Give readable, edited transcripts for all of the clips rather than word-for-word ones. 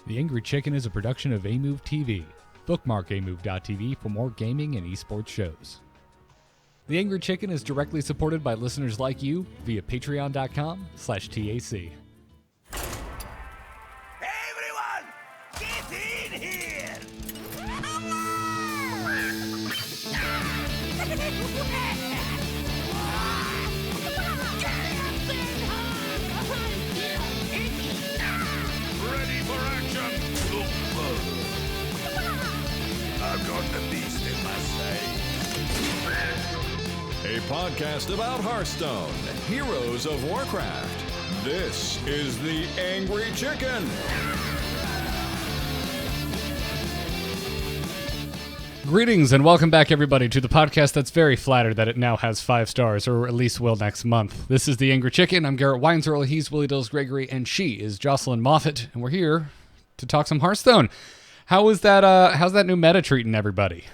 The Angry Chicken is a production of Amove TV. Bookmark amove.tv for more gaming and esports shows. The Angry Chicken is directly supported by listeners like you via patreon.com/TAC. Everyone, get in here! Ready for action! I've got the beast in my sight. A podcast about Hearthstone, Heroes of Warcraft. This is the Angry Chicken. Greetings and welcome back, everybody, to the podcast that's very flattered that it now has 5 stars, or at least will next month. This is the Angry Chicken. I'm Garrett Weinzerl, he's Willie Dills Gregory, and she is Jocelyn Moffat, and we're here to talk some Hearthstone. How's that new meta treating everybody?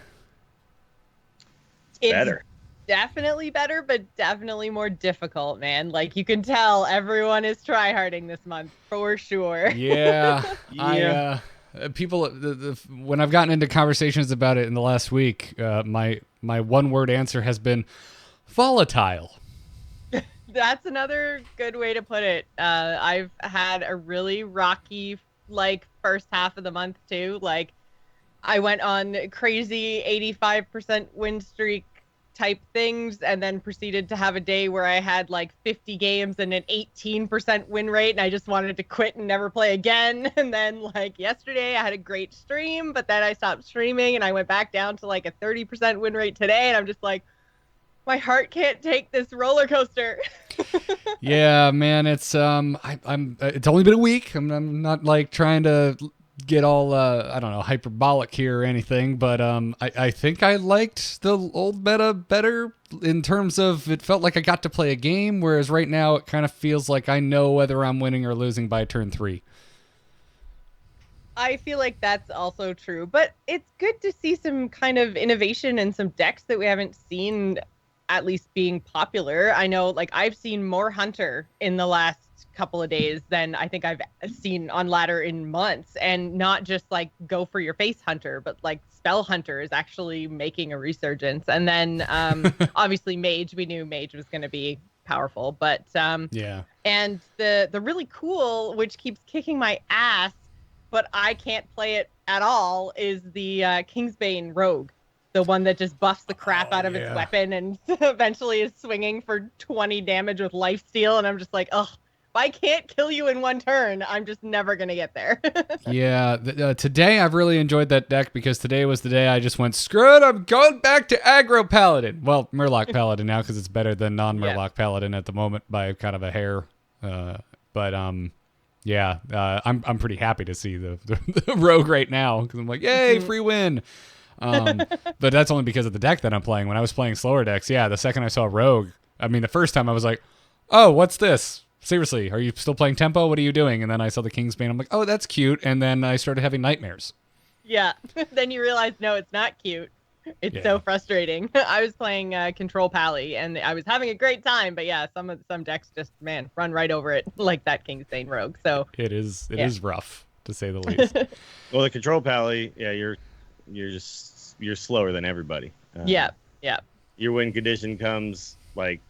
It's better. definitely better, but definitely more difficult, man. Like, you can tell everyone is tryharding this month for sure. Yeah. Yeah. People, when I've gotten into conversations about it in the last week, my one-word answer has been volatile. That's another good way to put it. I've had a really rocky, first half of the month, too. Like, I went on crazy 85% win streak type things and then proceeded to have a day where I had 50 games and an 18% win rate, and I just wanted to quit and never play again. And then yesterday I had a great stream, but then I stopped streaming and I went back down to a 30% win rate today, and I'm just like, my heart can't take this roller coaster. Yeah, man, it's it's only been a week. I'm not trying to get all I don't know, hyperbolic here or anything, but I think I liked the old meta better in terms of it felt like I got to play a game, whereas right now it kind of feels like I know whether I'm winning or losing by turn 3. I feel like that's also true, but it's good to see some kind of innovation and some decks that we haven't seen at least being popular. I know I've seen more Hunter in the last couple of days than I think I've seen on ladder in months, and not just go for your face Hunter, but spell Hunter is actually making a resurgence. And then obviously Mage, we knew Mage was going to be powerful, but Yeah. And the really cool, which keeps kicking my ass, but I can't play it at all, is the Kingsbane Rogue. The one that just buffs the crap out of its weapon and eventually is swinging for 20 damage with lifesteal. And I'm just like, ugh, if I can't kill you in one turn, I'm just never going to get there. Yeah, today I've really enjoyed that deck because today was the day I just went, screw it, I'm going back to aggro Paladin. Well, Murloc Paladin now because it's better than non-Murloc Paladin at the moment by kind of a hair. I'm pretty happy to see the Rogue right now because I'm like, yay, free win. But that's only because of the deck that I'm playing. When I was playing slower decks, the second I saw Rogue, the first time I was like, oh, what's this? Seriously, are you still playing tempo? What are you doing? And then I saw the Kingsbane. I'm like, oh, that's cute. And then I started having nightmares. Yeah. Then you realize, no, it's not cute. It's so frustrating. I was playing Control Pally, and I was having a great time. But yeah, some decks just, run right over it, like that Kingsbane Rogue. So it is rough, to say the least. Well, the Control Pally, you're slower than everybody. Yeah. Your win condition comes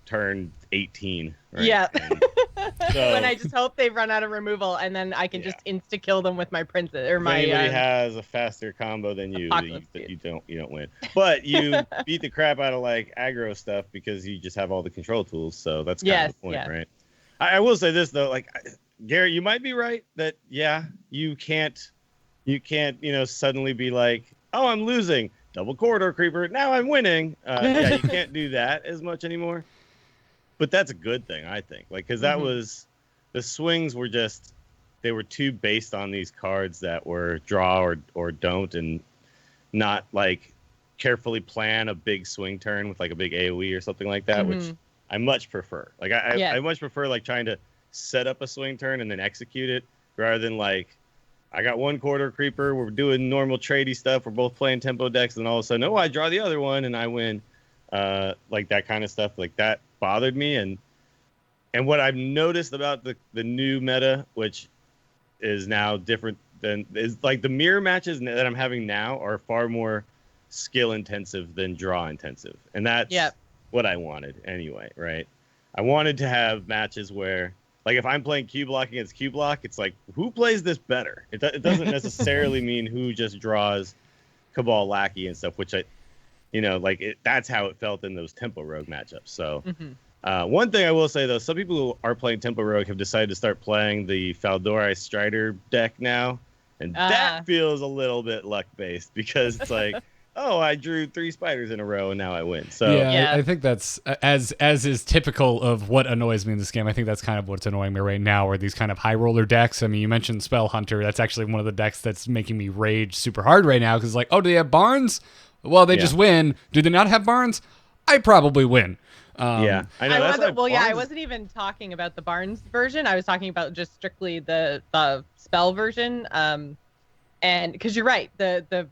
turn 18. Right? Yeah. So, when I just hope they run out of removal, and then I can just insta kill them with my princess or my. If anybody has a faster combo than you, you don't win. But you beat the crap out of aggro stuff because you just have all the control tools. So that's kind of the point, right? I will say this though, Garrett, you might be right that you can't suddenly be like, oh, I'm losing. Double corridor creeper. Now I'm winning. You can't do that as much anymore. But that's a good thing, I think. Because that was the swings were they were too based on these cards that were draw or don't, and not carefully plan a big swing turn with a big AoE or something like that, which I much prefer. I much prefer trying to set up a swing turn and then execute it rather than I got one corridor creeper. We're doing normal tradey stuff. We're both playing tempo decks, and all of a sudden, I draw the other one and I win. That kind of stuff. That bothered me. And what I've noticed about the new meta, which is now different than is like the mirror matches that I'm having now are far more skill intensive than draw intensive, and that's what I wanted anyway, right? I wanted to have matches where, like, if I'm playing Q block against Q block, it's like, who plays this better? It doesn't necessarily mean who just draws Cabal Lackey and stuff, which that's how it felt in those Tempo Rogue matchups. So one thing I will say, though, some people who are playing Tempo Rogue have decided to start playing the Faldori Strider deck now, and that feels a little bit luck-based because it's like, oh, I drew 3 spiders in a row and now I win. So I think that's as is typical of what annoys me in this game. I think that's kind of what's annoying me right now, are these kind of high roller decks. I mean, you mentioned Spell Hunter. That's actually one of the decks that's making me rage super hard right now, because like, oh, do they have Barnes? Well, they just win. Do they not have Barnes? I probably win. I know. I wasn't even talking about the Barnes version. I was talking about just strictly the spell version. And because you're right, the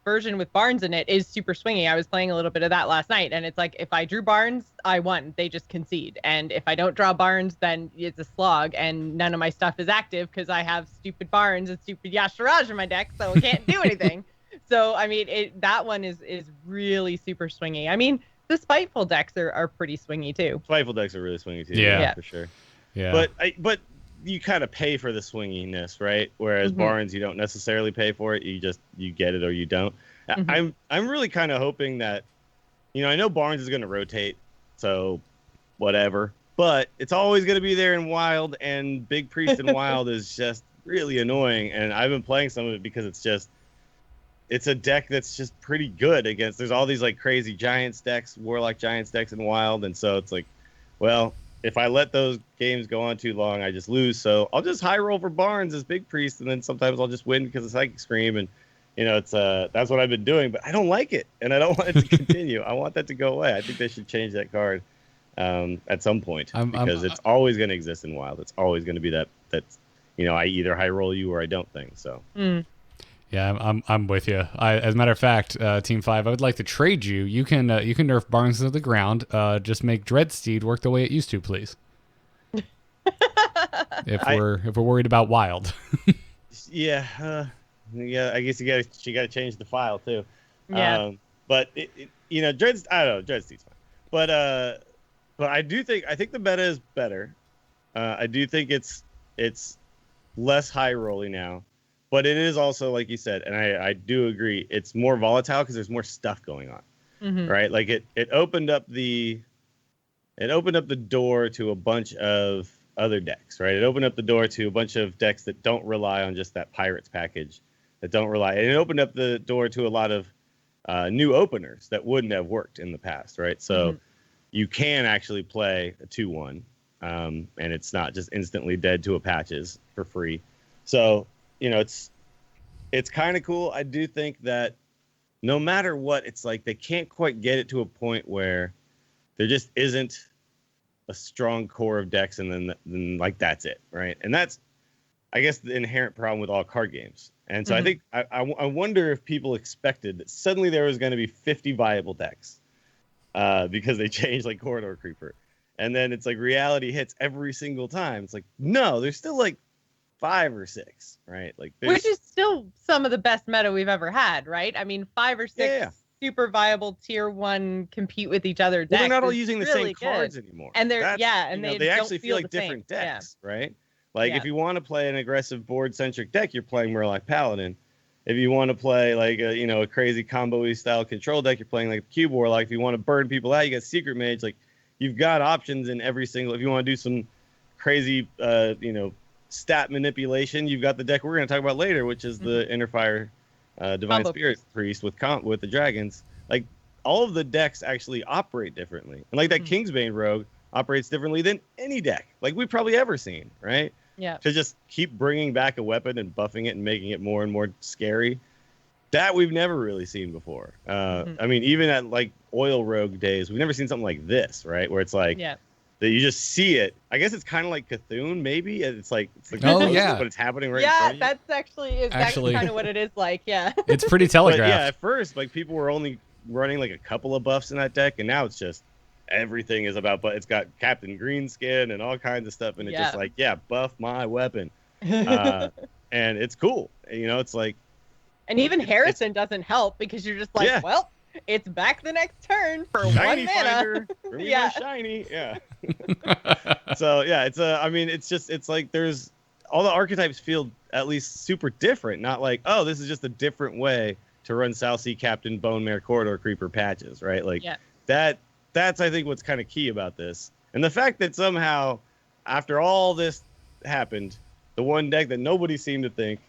version with Barnes in it is super swingy. I was playing a little bit of that last night, and it's like, if I drew Barnes, I won. They just concede. And if I don't draw Barnes, then it's a slog, and none of my stuff is active because I have stupid Barnes and stupid Yashiraj in my deck, so I can't do anything. So, I mean, that one is really super swingy. I mean, the Spiteful decks are pretty swingy, too. Spiteful decks are really swingy, too. Yeah. For sure. Yeah. But you kind of pay for the swinginess, right? Whereas Barnes, you don't necessarily pay for it. You get it or you don't. I'm really kind of hoping that, I know Barnes is going to rotate, so whatever. But it's always going to be there in Wild, and Big Priest in Wild is just really annoying. And I've been playing some of it because it's a deck that's just pretty good against. There's all these like crazy Giants decks, Warlock Giants decks in Wild, and so it's like, well, if I let those games go on too long, I just lose. So I'll just high roll for Barnes as Big Priest, and then sometimes I'll just win because of Psychic Scream. And it's that's what I've been doing, but I don't like it, and I don't want it to continue. I want that to go away. I think they should change that card at some point, because it's always going to exist in Wild. It's always going to be that I either high roll you or I don't think so. Yeah, I'm with you. As a matter of fact, Team 5, I would like to trade you. You can nerf Barnes to the ground. Just make Dreadsteed work the way it used to, please. If we're worried about Wild. Yeah, I guess you got to change the file too. Yeah. But Dreadsteed's fine. But I think the meta is better. I do think it's less high rolling now. But it is also, like you said, and I do agree, it's more volatile because there's more stuff going on, right? Like it opened up the door to a bunch of other decks, right? It opened up the door to a bunch of decks that don't rely on just that Pirates package, and it opened up the door to a lot of new openers that wouldn't have worked in the past, right? So you can actually play a 2-1, and it's not just instantly dead to a patches for free. So it's kind of cool. I do think that no matter what, it's like they can't quite get it to a point where there just isn't a strong core of decks, and then like that's it, right? And that's, I guess, the inherent problem with all card games. And so I think I wonder if people expected that suddenly there was going to be 50 viable decks because they changed like Corridor Creeper, and then it's like reality hits every single time. It's like, no, there's still like 5 or 6, right? Like, which is still some of the best meta we've ever had, right? I mean, 5 or 6 super viable tier 1 compete with each other decks. Well, they're not all using the same cards anymore. And they actually feel like the different decks, right? Like if you want to play an aggressive board centric deck, you're playing Murloc Paladin. If you want to play like a crazy combo-y style control deck, you're playing like Cube Warlock. If you want to burn people out, you got Secret Mage. Like, you've got options in every single. If you want to do some crazy stat manipulation, you've got the deck we're going to talk about later, which is the Interfire Divine Spirit Priest with the dragons. Like, all of the decks actually operate differently, and like that Kingsbane Rogue operates differently than any deck like we've probably ever seen, right? Yeah. To just keep bringing back a weapon and buffing it and making it more and more scary, that we've never really seen before. I mean, even at like Oil Rogue days, we've never seen something like this, right? Where it's like that you just see it. I guess it's kind of like Cthulhu, maybe. It's like oh yeah, but it's happening right in front of you. That's actually kind of what it is like. Yeah, it's pretty telegraphed. But yeah, at first, like, people were only running like a couple of buffs in that deck, and now it's just everything is about. But it's got Captain Greenskin and all kinds of stuff, and it's just like, buff my weapon. and it's cool. You know, it's like, and even Harrison doesn't help because you're just like, well, it's back the next turn for shiny 1 mana. Finder. Yeah, shiny. Yeah. So yeah, I mean, it's like there's all the archetypes feel at least super different. Not like, oh, this is just a different way to run South Sea Captain, Bone Mare, Corridor Creeper patches, right? Like that's I think what's kind of key about this, and the fact that somehow after all this happened, the one deck that nobody seemed to think,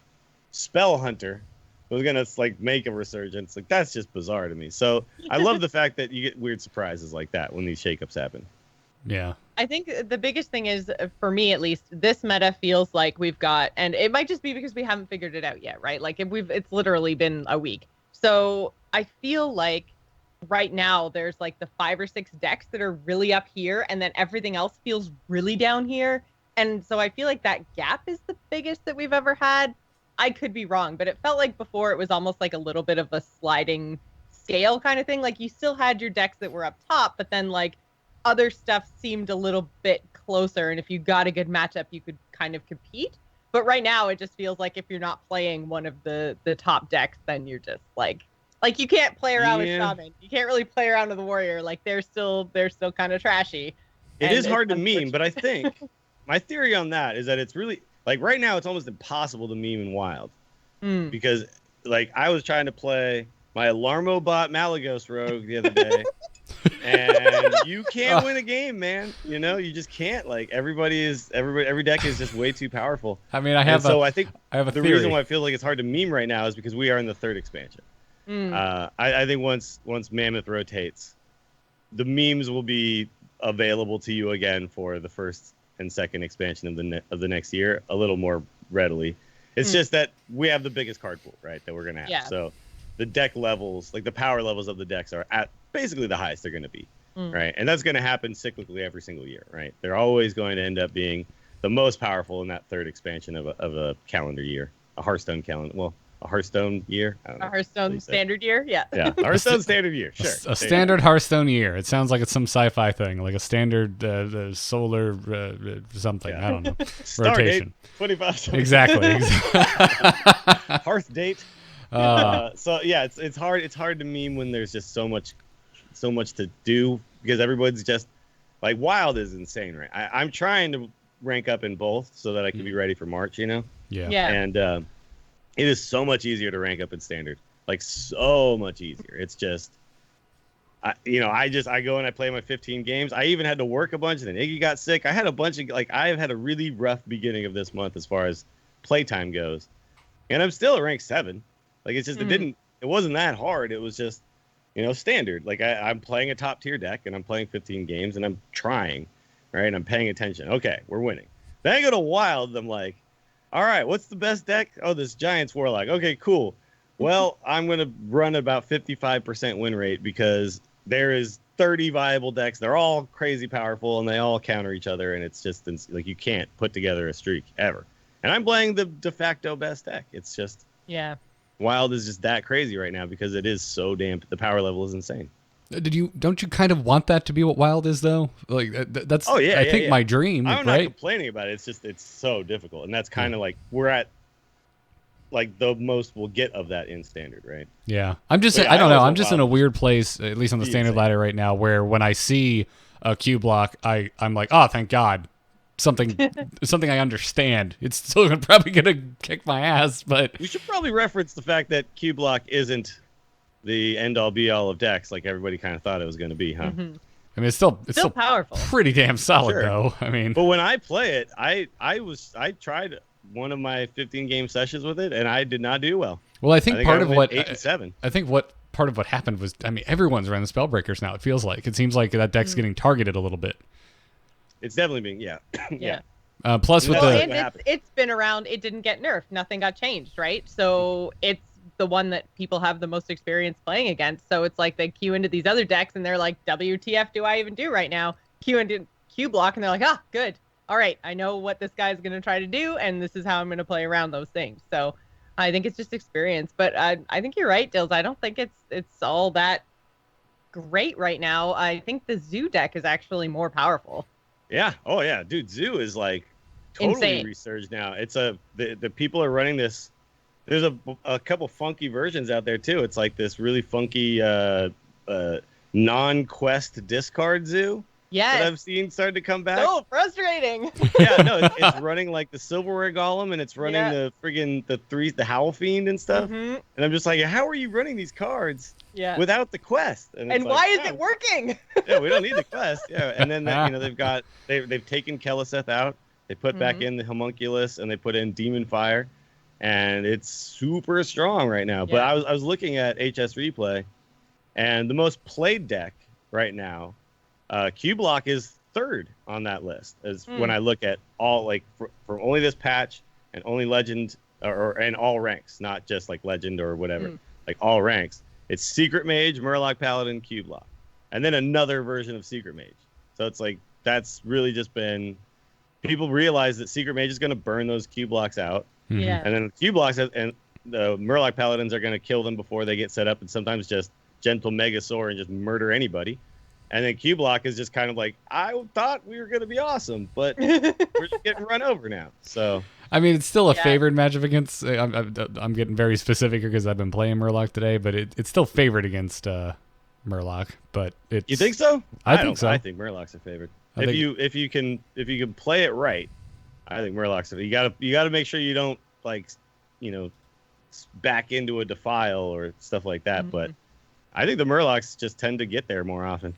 Spell Hunter, was gonna like make a resurgence. Like that's just bizarre to me. So I love the fact that you get weird surprises like that when these shakeups happen. Yeah. I think the biggest thing is, for me at least, this meta feels like we've got, and it might just be because we haven't figured it out yet, right? Like it's literally been a week. So I feel like right now there's like the 5 or 6 decks that are really up here, and then everything else feels really down here. And so I feel like that gap is the biggest that we've ever had. I could be wrong, but it felt like before it was almost like a little bit of a sliding scale kind of thing. Like you still had your decks that were up top, but then like other stuff seemed a little bit closer. And if you got a good matchup, you could kind of compete. But right now it just feels like if you're not playing one of the top decks, then you're just like you can't play around with Shaman. You can't really play around with the Warrior. Like they're still kind of trashy. It is hard to meme, but I think my theory on that is that it's really like right now it's almost impossible to meme in Wild. Because like I was trying to play my Alarmo bot Malagos Rogue the other day. And you can't win a game, man. You know, you just can't. Like every deck is just way too powerful. I mean, I think the theory. reason why I feel like it's hard to meme right now is because we are in the 3rd expansion. I think once Mammoth rotates, the memes will be available to you again for the 1st and 2nd expansion of the next year a little more readily. It's just that we have the biggest card pool, right? That we're gonna have. Yeah. So the deck levels, like the power levels of the decks, are at basically the highest they're going to be, right? And that's going to happen cyclically every single year, right? They're always going to end up being the most powerful in that 3rd expansion of a calendar year, a Hearthstone calendar. Well, a Hearthstone year. I don't know. A Hearthstone standard year, yeah. Yeah, a Hearthstone standard year, sure. A standard Hearthstone year. It sounds like it's some sci-fi thing, like a standard solar something. I don't know. Rotation. 25. Exactly. Hearth date. So yeah, it's hard to meme when there's just so much to do because everybody's just like Wild is insane, right? I'm trying to rank up in both so that I can be ready for March, you know? Yeah. And it is so much easier to rank up in standard, like so much easier. It's just, I go and I play my 15 games. I even had to work a bunch, and then Iggy got sick. I had a bunch of I've had a really rough beginning of this month as far as playtime goes, and I'm still at rank 7. Like it's just it wasn't that hard. It was just, standard. Like I'm playing a top tier deck and I'm playing 15 games and I'm trying, right? And I'm paying attention. Okay, we're winning. Then I go to Wild and I'm like, all right, what's the best deck? Oh, this Giants Warlock. Okay, cool. Well, I'm going to run about 55% win rate because there is 30 viable decks. They're all crazy powerful and they all counter each other. And it's just like you can't put together a streak ever. And I'm playing the de facto best deck. It's just, Wild is just that crazy right now because it is so damn. The power level is insane. Don't you kind of want that to be what Wild is though? Like that's I think my dream. I'm right? not complaining about it. It's just it's so difficult, and that's kind of like we're at like the most we'll get of that in standard, right? Yeah, I don't know. I'm just in a weird place, at least on the standard ladder right now, where when I see a Q block, I'm like, oh, thank God. Something I understand. It's still probably gonna kick my ass, but we should probably reference the fact that Q block isn't the end all be all of decks like everybody kind of thought it was going to be, huh? I mean, it's still powerful, pretty damn solid though. I mean, but when I play it, I tried one of my 15 game sessions with it, and I did not do well. Well, I think part of what 8 and 7. I think what part of what happened was, I mean, everyone's running Spellbreakers now. It feels like it seems like that deck's getting targeted a little bit. It's definitely being yeah. Plus with it's been around. It didn't get nerfed. Nothing got changed, right? So it's the one that people have the most experience playing against. So it's like they queue into these other decks and they're like, WTF do I even do right now? Queue into Q block and they're like, good. All right, I know what this guy's going to try to do and this is how I'm going to play around those things. So I think it's just experience. But I think you're right, Dills. I don't think it's all that great right now. I think the Zoo deck is actually more powerful. Yeah. Oh, yeah. Dude, Zoo is like totally insane. resurged now. It's the people are running this. There's a couple funky versions out there too. It's like this really funky non-quest discard zoo. Yes. That I've seen started to come back. So frustrating. Yeah, no, it's running like the silverware golem, and it's running the friggin' the Howl Fiend and stuff. And I'm just like, how are you running these cards without the quest? And like, why is it working? Yeah, we don't need the quest. Yeah, and then they've taken Keleseth out. They put back in the Homunculus, and they put in Demon Fire, and it's super strong right now. But I was looking at HS Replay, and the most played deck right now, Q-Block is third on that list. As when I look at all, like for only this patch and only Legend and all ranks, not just like Legend or whatever, like all ranks. It's Secret Mage, Murloc Paladin, Q-Block, and then another version of Secret Mage. So it's like that's really just been people realize that Secret Mage is going to burn those Q-Blocks out, and then Q-Blocks and the Murloc Paladins are going to kill them before they get set up, and sometimes just gentle Megasaur and just murder anybody. And then Q-Block is just kind of like, I thought we were going to be awesome, but we're just getting run over now. So, I mean, it's still a favored matchup against. I'm getting very specific because I've been playing Murloc today, but it's still favored against Murloc. But it's, you think so? I think so. I think Murloc's are favored. If you can play it right, I think Murloc's. You gotta make sure you don't back into a Defile or stuff like that. But I think the Murlocs just tend to get there more often.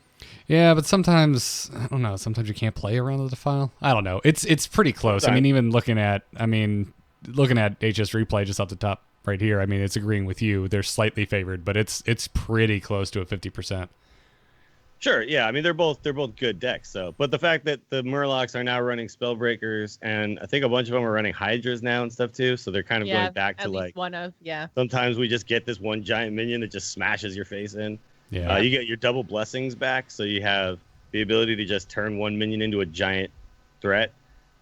Yeah, but sometimes I don't know. Sometimes you can't play around the Defile. I don't know. It's pretty close. Sometimes. I mean, even looking at HS Replay just off the top right here. I mean, it's agreeing with you. They're slightly favored, but it's pretty close to a 50%. Sure, yeah. I mean, they're both good decks. So, but the fact that the Murlocs are now running Spellbreakers, and I think a bunch of them are running Hydras now and stuff too. So they're kind of going back to like one of Sometimes we just get this one giant minion that just smashes your face in. Yeah. You get your double blessings back, so you have the ability to just turn one minion into a giant threat,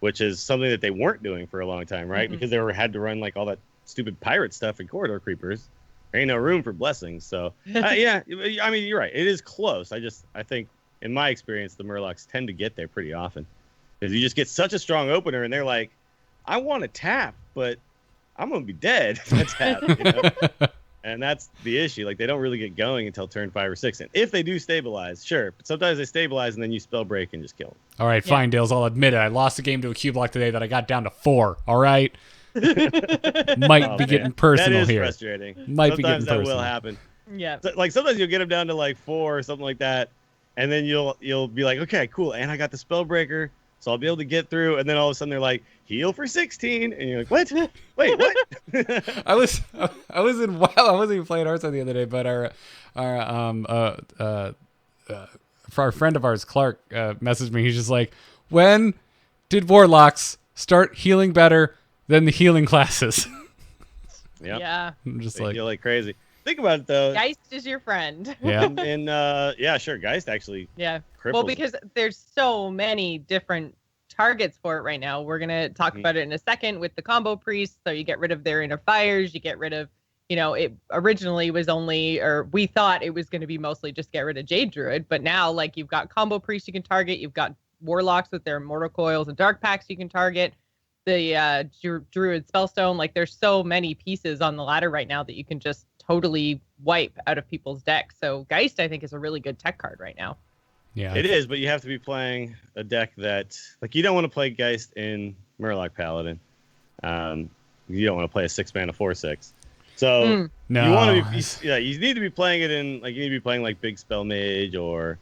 which is something that they weren't doing for a long time, right? Because they had to run like all that stupid pirate stuff and corridor creepers. There ain't no room for blessings. So yeah, I mean, you're right. It is close. I think in my experience, the Murlocs tend to get there pretty often because you just get such a strong opener, and they're like, I want to tap, but I'm gonna be dead if I tap. You know? And that's the issue. Like, they don't really get going until turn 5 or 6. And if they do stabilize, sure. But sometimes they stabilize, and then you spell break and just kill them. All right, fine, Dales. I'll admit it. I lost a game to a Q-Block today that I got down to 4. All right? Might be getting personal here. That is frustrating. Sometimes that will happen. Yeah. So, like, sometimes you'll get them down to, like, 4 or something like that. And then you'll be like, okay, cool. And I got the spell breaker, so I'll be able to get through. And then all of a sudden they're like, heal for 16. And you're like, what? Wait, what? I was in WoW. I wasn't even playing Hearthstone the other day, but for our friend of ours, Clark, messaged me. He's just like, when did Warlocks start healing better than the healing classes? Yep. Yeah. I'm just they like, feel like crazy. Think about it though. Geist is your friend. Yeah. And yeah, sure. Geist actually. Yeah. Cripples. Well, because there's so many different targets for it right now. We're gonna talk about it in a second with the combo priests. So you get rid of their inner fires. You get rid of, it originally was only, or we thought it was going to be mostly just get rid of Jade Druid, but now like you've got combo priests you can target. You've got Warlocks with their Immortal Coils and Dark Packs you can target. The Druid Spellstone. Like there's so many pieces on the ladder right now that you can just totally wipe out of people's decks. So Geist, I think, is a really good tech card right now. yeah, It is, but you have to be playing a deck that, like, you don't want to play Geist in Murloc Paladin. You don't want to play a 6-mana 4/6. So No. you want to be, you need to be playing it in, like, you need to be playing like Big Spell Mage or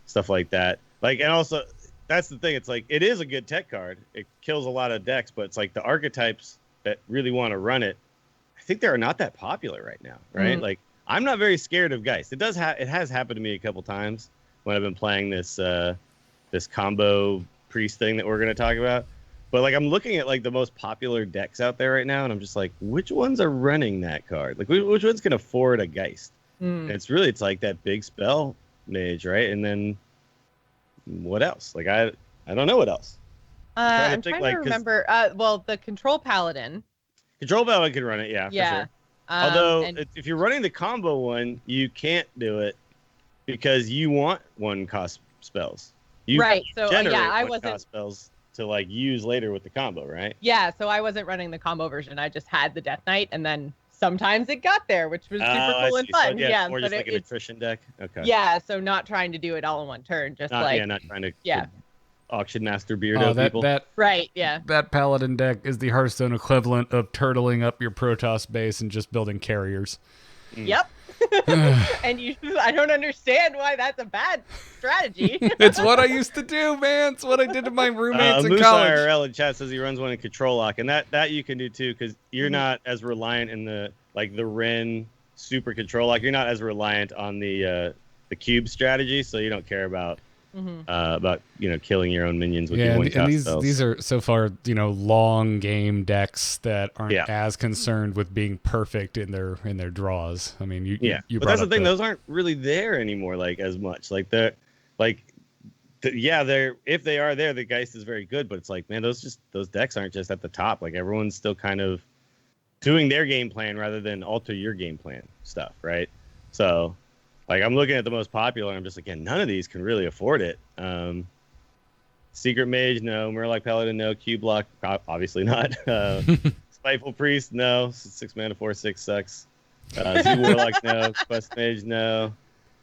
stuff like that. Like, and also that's the thing. It's like it is a good tech card. It kills a lot of decks, but it's like the archetypes that really want to run it, I think they are not that popular right now, right? Like, I'm not very scared of Geist. It has happened to me a couple times when I've been playing this combo priest thing that we're going to talk about. But like, I'm looking at like the most popular decks out there right now, and I'm just like, which ones are running that card? Like, which ones can afford a Geist? And it's like that big spell mage, right? And then what else? Like, I don't know what else. I'm trying to remember. Well, the Control Paladin. Control Paladin can run it, yeah, for sure. Although, if you're running the combo one, you can't do it because you want 1-cost spells. Right. So generate I 1-cost wasn't. spells. to like use later with the combo, right? Yeah, so I wasn't running the combo version. I just had the Death Knight, and then sometimes it got there, which was super cool and fun. So, yeah, more just like an attrition deck. Okay. Yeah, so not trying to do it all in one turn, just not trying to auction master beardo people. Right, yeah. That Paladin deck is the Hearthstone equivalent of turtling up your Protoss base and just building carriers. Yep. And I don't understand why that's a bad strategy. It's what I used to do, man. It's what I did to my roommates in Moose college. IRL in chat says he runs one in Control Lock, and that you can do too, because you're not as reliant in the Ren Super Control Lock. You're not as reliant on the cube strategy, so you don't care about killing your own minions with your one and these are so far long game decks that aren't as concerned with being perfect in their draws. I mean, but that's the thing; those aren't really there anymore, like as much. Like they're if they are there, the Geist is very good. But it's like, man, those decks aren't just at the top. Like everyone's still kind of doing their game plan rather than alter your game plan stuff, right? So. Like, I'm looking at the most popular, and I'm just like, none of these can really afford it. Secret Mage, no. Murloc Paladin, no. Cube Lock, obviously not. Spiteful Priest, no. 6 mana, 4/6 sucks. Zoo Warlock, no. Quest Mage, no.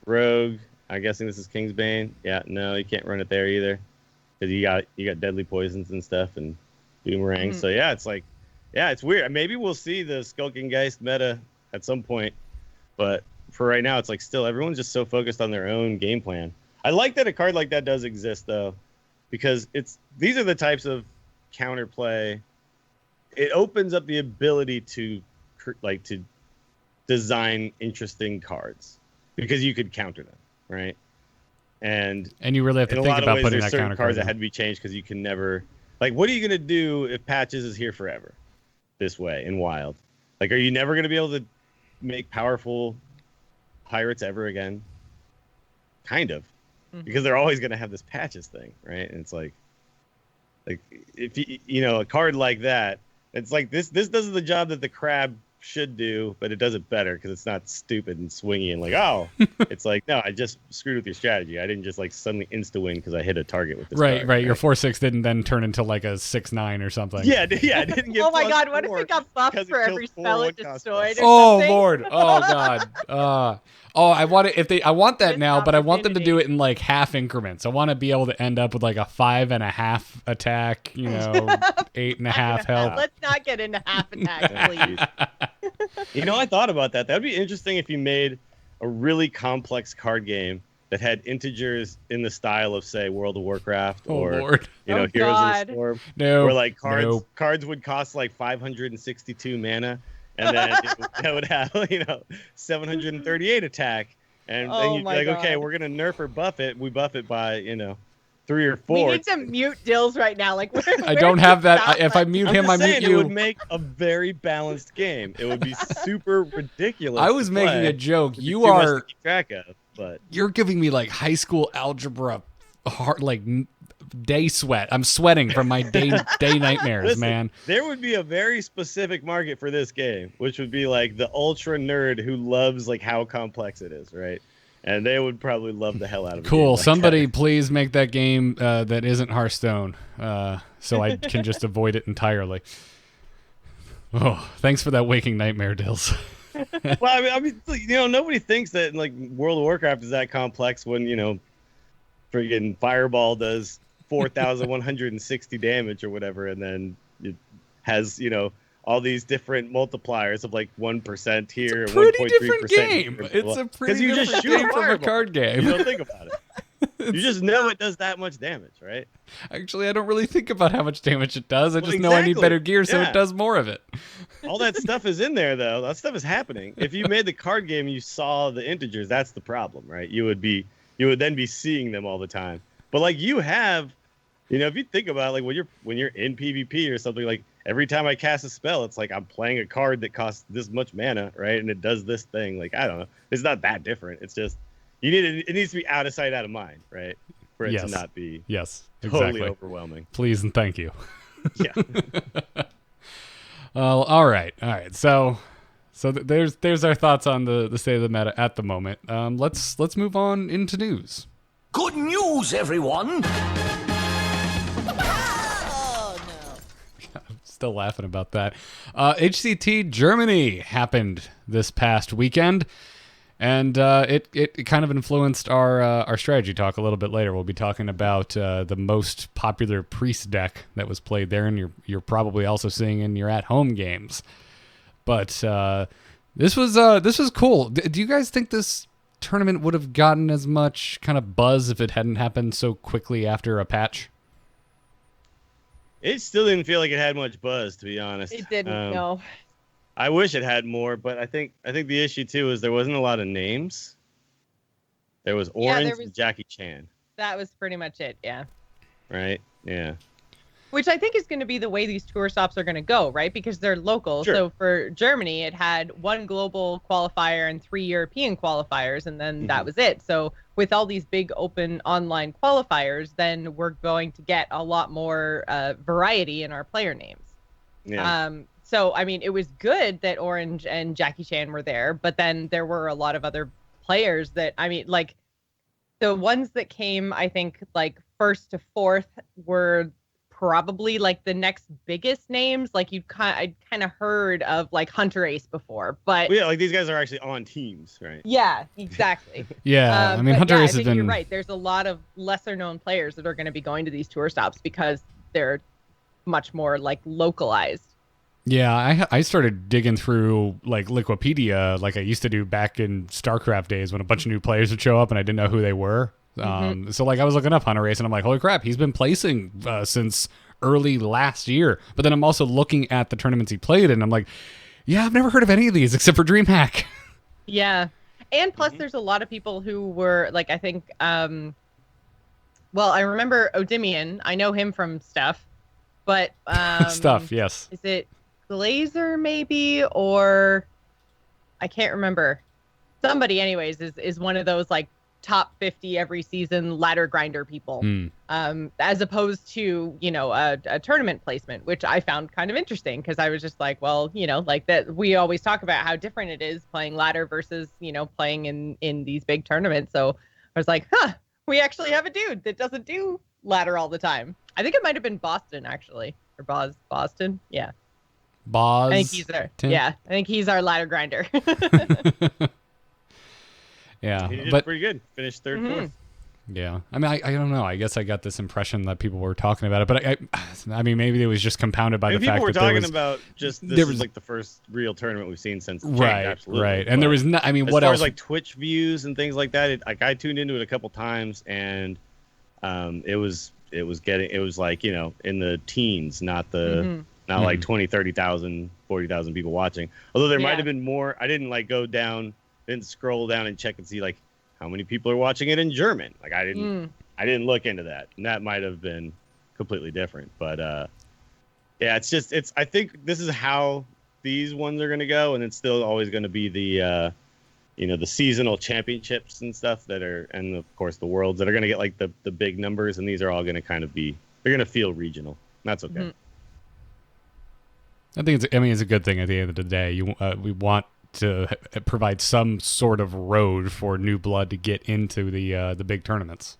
Rogue, I'm guessing this is Kingsbane. Yeah, no, you can't run it there either. Because you got deadly poisons and stuff and boomerangs. So, it's weird. Maybe we'll see the Skulking Geist meta at some point, but for right now, it's like still everyone's just so focused on their own game plan. I like that a card like that does exist though, because these are the types of counterplay. It opens up the ability to design interesting cards because you could counter them, right? And you really have to think about putting that counter cards that had to be changed because you can never what are you gonna do if Patches is here forever this way in Wild? Like, are you never gonna be able to make powerful Pirates ever again? Kind of, because they're always going to have this Patches thing, right? And it's like if a card like that, it's like this does the job that the Crab should do, but it does it better because it's not stupid and swingy and it's like, no, I just screwed with your strategy. I didn't just suddenly insta win because I hit a target with this card, right. Your 4/6 didn't then turn into like a 6/9 or something. Yeah, it didn't get. Oh my god, what if it got buffed for every spell it destroyed? Oh lord, oh god. I want it I want that now, but I want them to do it in like half increments. I want to be able to end up with like a 5.5 attack, 8.5 health. Let's not get into half attack, please. I thought about that. That'd be interesting if you made a really complex card game that had integers in the style of, say, World of Warcraft or Lord. Heroes of the Storm. No. Where cards would cost 562 mana, and then that would have 738 attack, and then you'd be like, okay, we're gonna nerf or buff it. We buff it by 3 or 4. We need to mute Dills right now. I don't have that. If I mute him, I mute you. It would make a very balanced game. It would be super ridiculous. I was making a joke. You are are to keep track of, but you're giving me like high school algebra, day sweat. I'm sweating from my day nightmares. Listen, man. There would be a very specific market for this game, which would be like the ultra nerd who loves how complex it is, right? And they would probably love the hell out of it. Cool. Somebody please make that game that isn't Hearthstone, so I can just avoid it entirely. Oh, thanks for that waking nightmare, Dills. Well, I mean, nobody thinks that World of Warcraft is that complex when friggin' Fireball does 4,160 damage or whatever, and then it has all these different multipliers of 1% here, it's a pretty 1.3% different game. It's a pretty different game from a card game. You don't think about it. You just know it does that much damage, right? Actually, I don't really think about how much damage it does. I just know I need better gear, so it does more of it. All that stuff is in there, though. That stuff is happening. If you made the card game, you saw the integers. That's the problem, right? You would then be seeing them all the time. But you have, if you think about it, when you're in PvP or something, every time I cast a spell, it's I'm playing a card that costs this much mana, right? And it does this thing. I don't know. It's not that different. It's just it needs to be out of sight, out of mind, right? For it to not be totally overwhelming. Please and thank you. Yeah. All right. So there's our thoughts on the state of the meta at the moment. Let's move on into news. Good news, everyone! I'm still laughing about that. HCT Germany happened this past weekend, and it kind of influenced our strategy talk a little bit later. We'll be talking about the most popular priest deck that was played there, and you're probably also seeing in your at-home games. But this was cool. Do you guys think this tournament would have gotten as much kind of buzz if it hadn't happened so quickly after a patch? It still didn't feel like it had much buzz, to be honest. It didn't. No. I wish it had more, but I think the issue too is there wasn't a lot of names. There was Orange and Jackie Chan. That was pretty much it. Yeah. Right. Yeah. Which I think is going to be the way these tour stops are going to go, right? Because they're local. Sure. So for Germany, it had 1 global qualifier and 3 European qualifiers, and then that was it. So with all these big open online qualifiers, then we're going to get a lot more variety in our player names. Yeah. So, I mean, it was good that Orange and Jackie Chan were there, but then there were a lot of other players that, I mean, like the ones that came, I think, like 1st to 4th were probably like the next biggest names. Like I'd kind of heard of like Hunter Ace before, but well, yeah, like these guys are actually on teams, right? Yeah, exactly. Yeah, I mean, Hunter Ace has been. You're right. There's a lot of lesser known players that are going to be going to these tour stops because they're much more like localized. Yeah, I started digging through like Liquipedia like I used to do back in StarCraft days when a bunch of new players would show up and I didn't know who they were. So like I was looking up Hunter Race and I'm like, holy crap, he's been placing since early last year. But then I'm also looking at the tournaments he played in and I'm like, yeah, I've never heard of any of these except for DreamHack. Yeah. And plus there's a lot of people who were like, I think, well, I remember Odimian. I know him from stuff, but stuff, yes. Is it Glazer maybe, or I can't remember. Somebody anyways is one of those like top 50 every season ladder grinder people, as opposed to, you know, a tournament placement, which I found kind of interesting because I was just like, well, you know, like that we always talk about how different it is playing ladder versus, you know, playing in these big tournaments. So I was like, we actually have a dude that doesn't do ladder all the time. I think it might have been Boston actually, or Boston. Yeah. Boz. I think he's there. Yeah. I think he's our ladder grinder. Yeah, he did pretty good. Finished 3rd, 4th. Yeah, I mean, I don't know. I guess I got this impression that people were talking about it, but I mean, maybe it was just compounded by the fact that people were talking about just this is like the first real tournament we've seen since absolutely. Right. And there was not. I mean, what else? As far as like Twitch views and things like that, like I tuned into it a couple times, and it was like, you know, in the teens, not like 20, 30,000, 40,000 people watching. Although there might have been more. I didn't like go down. Didn't scroll down and check and see like how many people are watching it in German. Like I didn't look into that, and that might have been completely different. But yeah, I think this is how these ones are going to go, and it's still always going to be the you know, the seasonal championships and stuff that are, and of course the worlds that are going to get like the big numbers, and these are all going to kind of be, they're going to feel regional. That's okay. I think it's a good thing at the end of the day. We want to provide some sort of road for new blood to get into the big tournaments.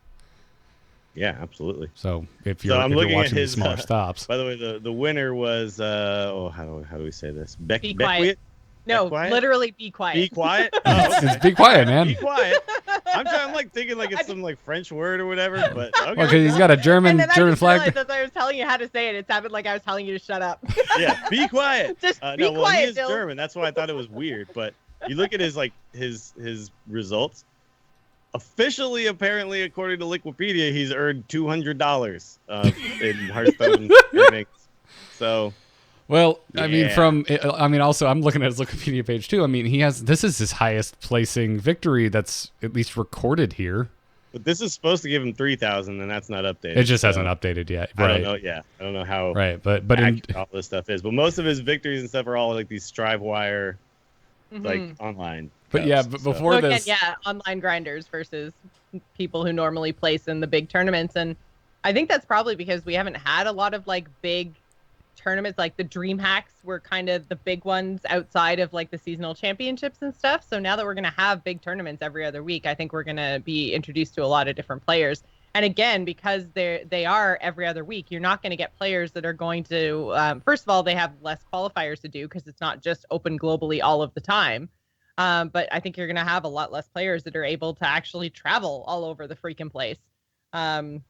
Yeah, absolutely. So if you're watching the smaller stops. By the way, the winner was how do we say this? Be quiet. No, quiet? Literally be quiet. Be quiet. Oh, okay. Be quiet, man. Be quiet. I'm like thinking like it's some like French word or whatever, but okay. Well, because he's got a German flag. As I was telling you how to say it, it sounded like I was telling you to shut up. Yeah, be quiet. Just be quiet. He is German. That's why I thought it was weird. But you look at his results. Officially, apparently, according to Liquipedia, he's earned $200 in Hearthstone earnings. So. Well, yeah. I mean, also, I'm looking at his Wikipedia page too. I mean, this is his highest placing victory that's at least recorded here. But this is supposed to give him 3,000, and that's not updated. It just hasn't updated yet. Right. I don't know. Yeah, I don't know how. Right, but all this stuff is. But most of his victories and stuff are all like these Strivewire, like online. But yeah, but before this, again, online grinders versus people who normally place in the big tournaments, and I think that's probably because we haven't had a lot of like big tournaments. Like the DreamHacks were kind of the big ones outside of like the seasonal championships and stuff. So now that we're going to have big tournaments every other week, I think we're going to be introduced to a lot of different players. And again, because they are every other week, you're not going to get players that are going to, first of all, they have less qualifiers to do because it's not just open globally all of the time. But I think you're going to have a lot less players that are able to actually travel all over the freaking place. So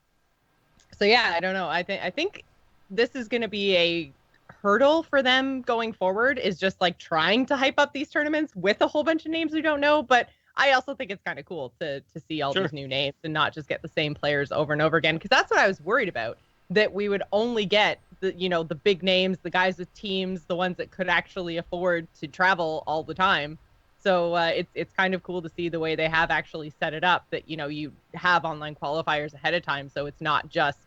yeah, I don't know. I think this is going to be a hurdle for them going forward, is just like trying to hype up these tournaments with a whole bunch of names we don't know. But I also think it's kind of cool to see all these new names and not just get the same players over and over again, because that's what I was worried about, that we would only get the big names, the guys with teams, the ones that could actually afford to travel all the time. So it's kind of cool to see the way they have actually set it up, that you have online qualifiers ahead of time, so it's not just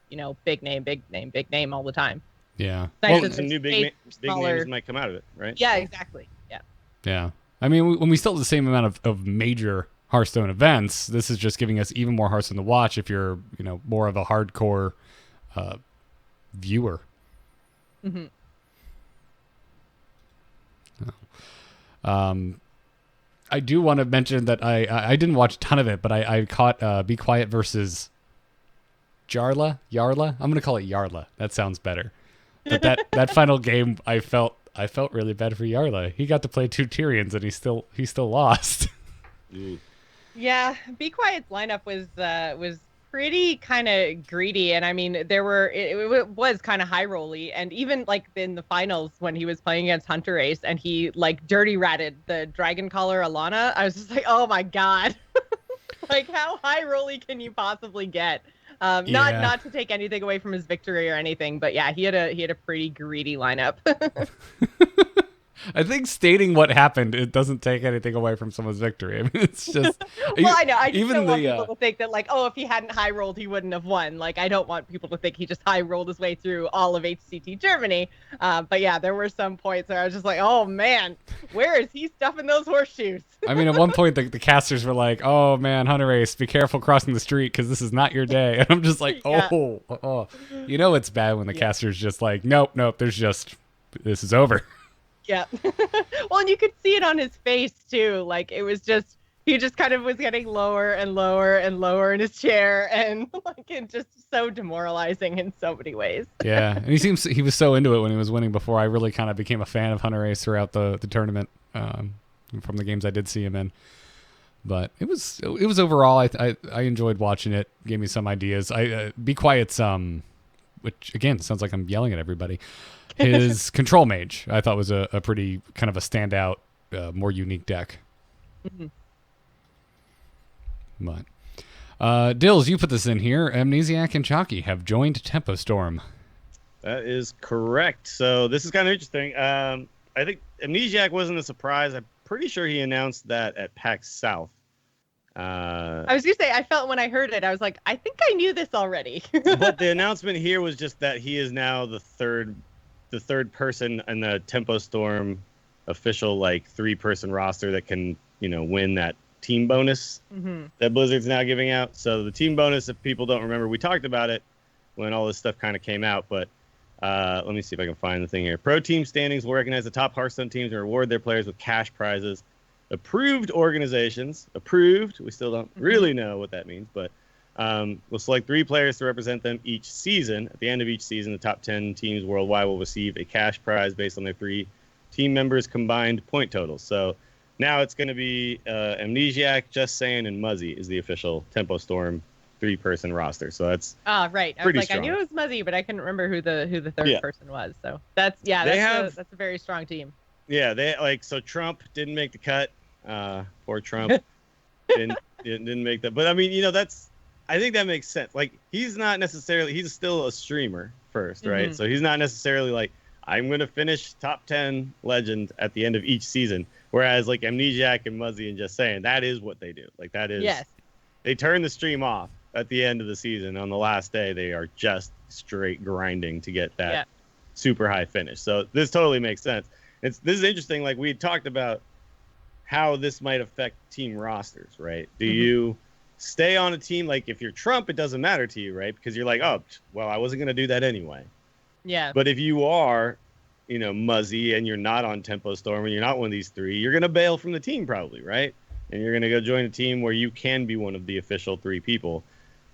big name all the time. Yeah. Well, some new big names might come out of it, right? Yeah, exactly. Yeah. Yeah. I mean, when we still have the same amount of major Hearthstone events, this is just giving us even more Hearthstone to watch if you're, more of a hardcore viewer. Mm-hmm. I do want to mention that I didn't watch a ton of it, but I caught Be Quiet versus Yarla. I'm going to call it Yarla. That sounds better. But that final game, I felt really bad for Yarla. He got to play 2 Tyrians and he still lost. Yeah, Be Quiet's lineup was pretty kind of greedy, and I mean it was kind of high rolly, and even like in the finals when he was playing against Hunter Ace and he like dirty ratted the Dragon Caller Alana, I was just like, oh my god, like how high rolly can you possibly get? Not to take anything away from his victory or anything, but yeah, he had a pretty greedy lineup. I think stating what happened, it doesn't take anything away from someone's victory. I mean, it's just... Well, I know. I just don't want people to think that, like, oh, if he hadn't high rolled, he wouldn't have won. Like, I don't want people to think he just high rolled his way through all of HCT Germany. But yeah, there were some points where I was just like, oh man, where is he stuffing those horseshoes? I mean, at one point, the casters were like, oh man, Hunter Ace, be careful crossing the street because this is not your day. And I'm just like, oh. It's bad when the caster's just like, nope, this is over. Yeah. Well, and you could see it on his face too. Like it was just, he just kind of was getting lower and lower and lower in his chair, and like it just so demoralizing in so many ways. Yeah, and he was so into it when he was winning before. I really kind of became a fan of Hunter Ace throughout the tournament, from the games I did see him in. But it was overall, I enjoyed watching it. Gave me some ideas. Be Quiet's which again sounds like I'm yelling at everybody. His Control Mage, I thought, was a pretty kind of a standout, more unique deck. Mm-hmm. But Dills, you put this in here. Amnesiac and Chalky have joined Tempo Storm. That is correct. So this is kind of interesting. I think Amnesiac wasn't a surprise. I'm pretty sure he announced that at PAX South. I was gonna say, I felt when I heard it, I was like, I think I knew this already. But the announcement here was just that he is now the third person in the Tempo Storm official, like 3-person roster that can, win that team bonus that Blizzard's now giving out. So the team bonus, if people don't remember, we talked about it when all this stuff kind of came out, but let me see if I can find the thing here. Pro team standings will recognize the top Hearthstone teams and reward their players with cash prizes. Approved organizations, we still don't really know what that means, but we'll select 3 players to represent them each season. At the end of each season, the top 10 teams worldwide will receive a cash prize based on their 3 team members' combined point totals. So now it's going to be Amnesiac, Just Saying, and Muzzy is the official Tempo Storm 3-person roster. So that's right. I was like, strong. I knew it was Muzzy, but I couldn't remember who the third person was. So that's a very strong team. Yeah, so Trump didn't make the cut. Poor Trump didn't make that. But I mean, I think that makes sense. Like, he's still a streamer first, right? So he's not necessarily like, I'm going to finish top 10 legend at the end of each season. Whereas like Amnesiac and Muzzy and Just Saying, that is what they do. Like that is, they turn the stream off at the end of the season. On the last day, they are just straight grinding to get that super high finish. So this totally makes sense. This is interesting. Like we had talked about how this might affect team rosters, right? Do you stay on a team? Like if you're Trump, it doesn't matter to you, right? Because you're like, oh, well, I wasn't going to do that anyway. Yeah. But if you are, Muzzy, and you're not on Tempo Storm and you're not one of these 3, you're going to bail from the team probably, right? And you're going to go join a team where you can be one of the official 3 people.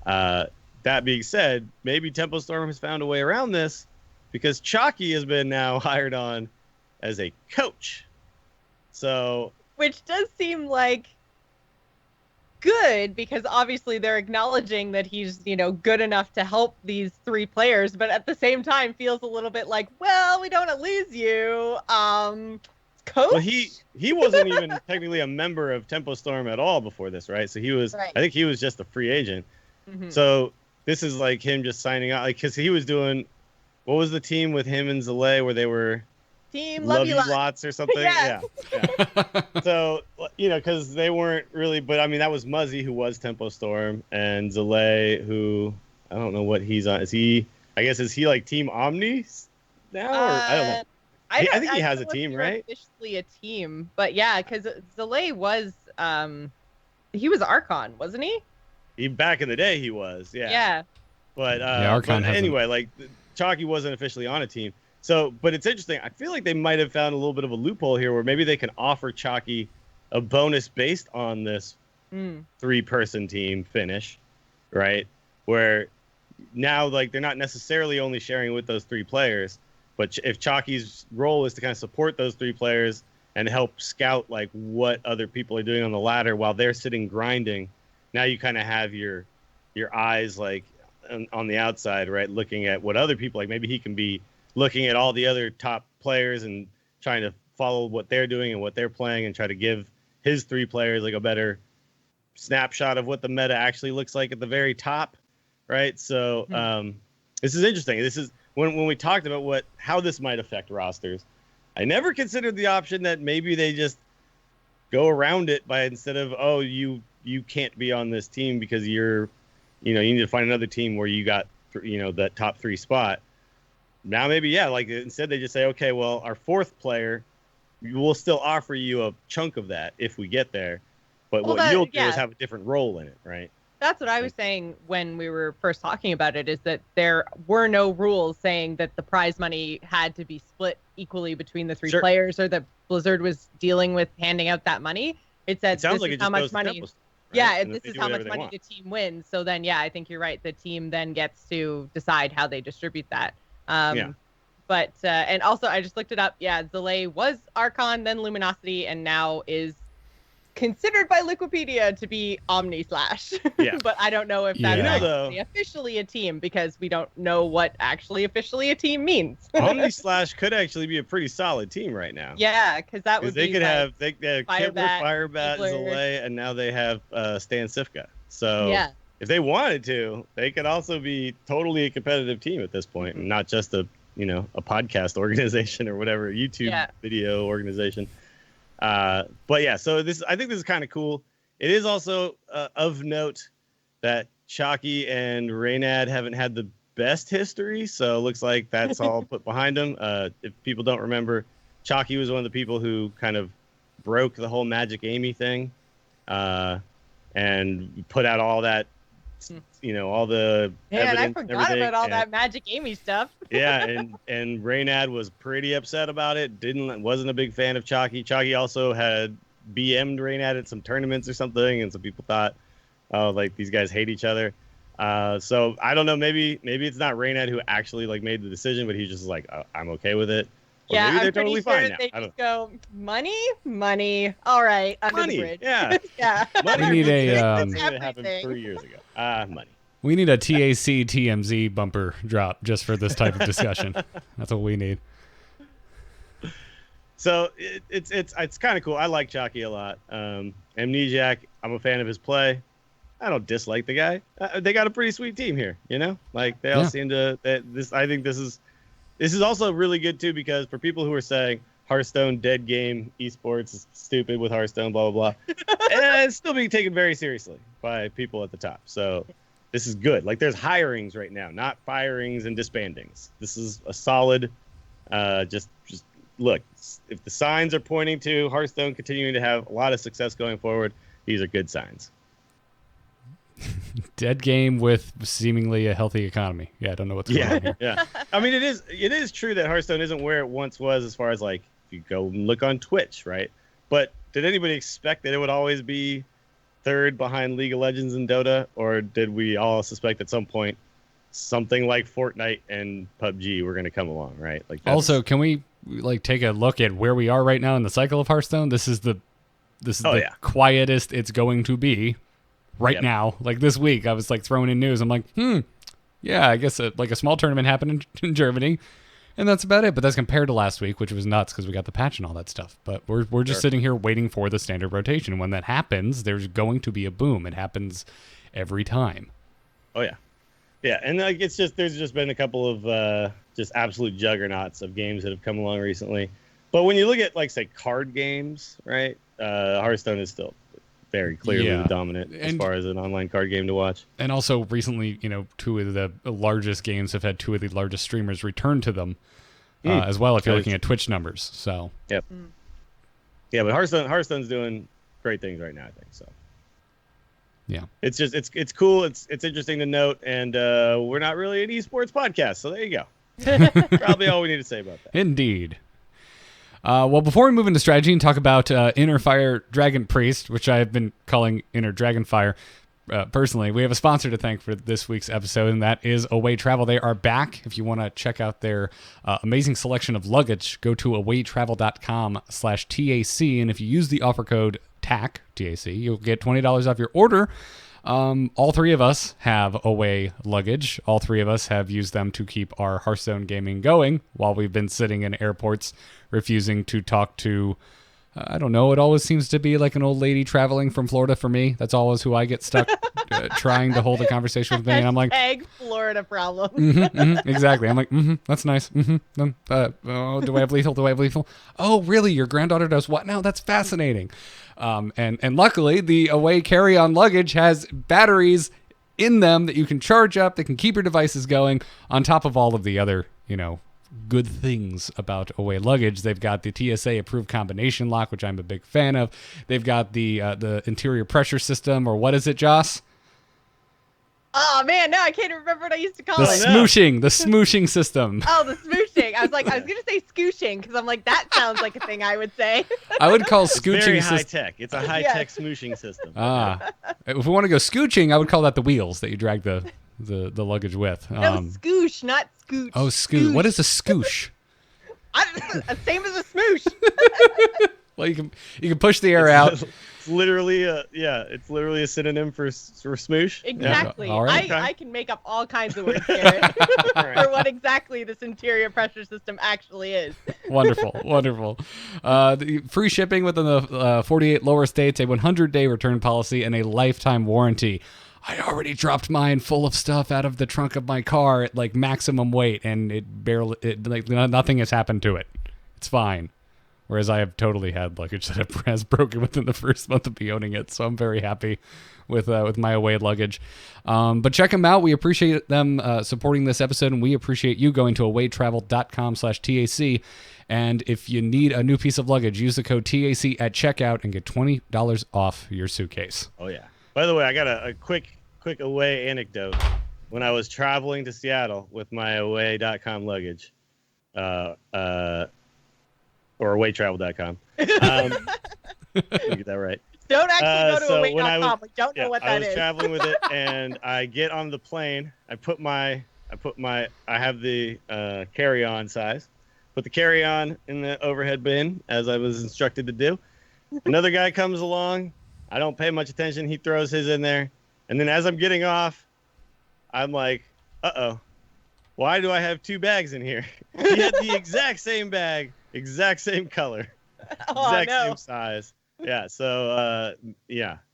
That that being said, maybe Tempo Storm has found a way around this because Chalky has been now hired on as a coach. So, which does seem like good because obviously they're acknowledging that he's, good enough to help these 3 players, but at the same time feels a little bit like, well, we don't want to lose you. Coach? Well, he wasn't even technically a member of Tempo Storm at all before this, right? So he was, right. I think he was just a free agent. Mm-hmm. So this is like him just signing out, like, because he was doing, what was the team with him and Zalay where they were Team Love You Lots or something? Yeah. So, because they weren't really, but I mean, that was Muzzy who was Tempo Storm, and Zalay, who, I don't know what he's on. Is he like Team Omni now? Or I don't know. I think he has a team, right? Officially a team, but yeah, because Zalay was, he was Archon, wasn't he? Back in the day, he was, yeah. Yeah. But, Archon anyway, like, Chalky wasn't officially on a team. So, but it's interesting. I feel like they might have found a little bit of a loophole here where maybe they can offer Chalky a bonus based on this 3-person team finish, right? Where now, like, they're not necessarily only sharing with those 3 players, but if Chalky's role is to kind of support those 3 players and help scout, like, what other people are doing on the ladder while they're sitting grinding, now you kind of have your eyes, like, on the outside, right? Looking at what other people, like, maybe he can be looking at all the other top players and trying to follow what they're doing and what they're playing and try to give his 3 players like a better snapshot of what the meta actually looks like at the very top, right? So this is interesting. This is when we talked about how this might affect rosters. I never considered the option that maybe they just go around it by instead of, oh, you can't be on this team because you need to find another team where you got that top 3 spot. Now maybe, yeah, like instead they just say, okay, well, our 4th player, we'll still offer you a chunk of that if we get there. But what you'll do is have a different role in it, right? That's what I was saying when we were first talking about it, is that there were no rules saying that the prize money had to be split equally between the 3 players, or that Blizzard was dealing with handing out that money. It said, this is how much money. Right? Yeah, this is how much money the team wins. So then, yeah, I think you're right. The team then gets to decide how they distribute that. But and also I just looked it up. Yeah, Zalay was Archon, then Luminosity, and now is considered by Wikipedia to be Omni Slash. Yeah. But I don't know if that's actually officially a team, because we don't know what actually officially a team means. Omni Slash could actually be a pretty solid team right now. Yeah, because that would they be could have Kibler, Firebat, Zalay, and now they have Stan Sifka. So yeah. If they wanted to, they could also be totally a competitive team at this point, and not just a podcast organization or whatever, YouTube video organization. But yeah, so I think this is kind of cool. It is also of note that Chalky and Reynad haven't had the best history, so it looks like that's all put behind them. If people don't remember, Chalky was one of the people who kind of broke the whole Magic Amy thing, and put out all that, all the evidence. I forgot about all that Magic Amy stuff. Yeah, and Reynad was pretty upset about it. Wasn't a big fan of Chalky. Chalky also had BM'd Reynad at some tournaments or something, and some people thought, oh, like, these guys hate each other. So I don't know. Maybe it's not Reynad who actually like made the decision, but he's just like, oh, I'm okay with it. Or yeah, maybe they're I'm pretty totally sure fine now. They just go, money. All right, under the bridge. Yeah, yeah. Money. We need a that happened 3 years ago. Money. We need a TAC TMZ bumper drop just for this type of discussion. That's what we need. So it's kind of cool. I like Chalky a lot. Amnesiac, I'm a fan of his play. I don't dislike the guy. They got a pretty sweet team here, Like, they all seem to. I think this is also really good too, because for people who are saying Hearthstone dead game, esports is stupid with Hearthstone, blah blah blah, it's still being taken very seriously by people at the top. So this is good. Like, there's hirings right now, not firings and disbandings. This is a solid. Just look. If the signs are pointing to Hearthstone continuing to have a lot of success going forward, these are good signs. Dead game with seemingly a healthy economy. Yeah, I don't know what's going on here. Yeah. I mean, it is true that Hearthstone isn't where it once was, as far as, like, if you go and look on Twitch, right? But did anybody expect that it would always be third behind League of Legends and Dota, or did we all suspect at some point something like Fortnite and PUBG were going to come along, right? Like also, can we like take a look at where we are right now in the cycle of Hearthstone? This is the quietest it's going to be right now. Like this week, I was like throwing in news. I'm like, yeah, I guess like a small tournament happened in Germany, and that's about it. But that's compared to last week, which was nuts because we got the patch and all that stuff. But we're just sitting here waiting for the standard rotation. When that happens, there's going to be a boom. It happens every time. Oh yeah. Yeah, and like there's just been a couple of just absolute juggernauts of games that have come along recently. But when you look at like say card games, right? Hearthstone is still very clearly the dominant as far as an online card game to watch. And also recently, two of the largest games have had two of the largest streamers return to them as well. If you're looking at Twitch numbers, so yep, yeah. But Hearthstone's doing great things right now, I think so. Yeah, it's just it's cool. It's interesting to note, and we're not really an esports podcast, so there you go. Probably all we need to say about that. Indeed. Well, before we move into strategy and talk about Inner Fire Dragon Priest, which I have been calling Inner Dragon Fire personally, we have a sponsor to thank for this week's episode, and that is Away Travel. They are back. If you want to check out their amazing selection of luggage, go to awaytravel.com/TAC, and if you use the offer code TAC, TAC, you'll get $20 off your order. All three of us have Away luggage. All three of us have used them to keep our Hearthstone gaming going while we've been sitting in airports refusing to talk to, I don't know, it always seems to be like an old lady traveling from Florida for me. That's always who I get stuck trying to hold a conversation with me. And I'm like, Florida problem. Exactly. I'm like, that's nice. Do I have lethal? Do I have lethal? Oh, really? Your granddaughter does what now? That's fascinating. And luckily, the Away carry-on luggage has batteries in them that you can charge up, that can keep your devices going, on top of all of the other, good things about Away luggage. They've got the TSA approved combination lock, which I'm a big fan of. They've got the interior pressure system, or what is it, Joss? Oh man, no, I can't remember what I used to call the it. The smooshing system. Oh, the smooshing. I was gonna say scooshing because I'm like, that sounds like a thing I would say. I would call scooching very high tech. It's a high tech smooshing system. If we want to go scooching, I would call that the wheels that you drag the luggage with. No, scoosh, not scooch. Oh, scooch. What is a scoosh? Same as a smoosh. Well, you can push the air out. It's literally a synonym for smoosh. Exactly. Yeah. All right. I can make up all kinds of words, Garrett, for what exactly this interior pressure system actually is. Wonderful. The free shipping within the 48 lower states, a 100-day return policy, and a lifetime warranty. I already dropped mine full of stuff out of the trunk of my car at like maximum weight, and nothing has happened to it. It's fine. Whereas I have totally had luggage that has broken within the first month of me owning it, so I'm very happy with my Away luggage. But check them out. We appreciate them supporting this episode, and we appreciate you going to awaytravel.com/TAC. And if you need a new piece of luggage, use the code TAC at checkout and get $20 off your suitcase. Oh yeah. By the way, I got a quick Away anecdote. When I was traveling to Seattle with my away.com luggage, or awaytravel.com. Let me get that right. Don't actually go to away.com. We don't know what that is. I was traveling with it, and I get on the plane. I have the carry-on size. Put the carry-on in the overhead bin, as I was instructed to do. Another guy comes along. I don't pay much attention. He throws his in there. And then as I'm getting off, I'm like, uh-oh. Why do I have two bags in here? He had the exact same bag, exact same color, exact same size. Yeah, so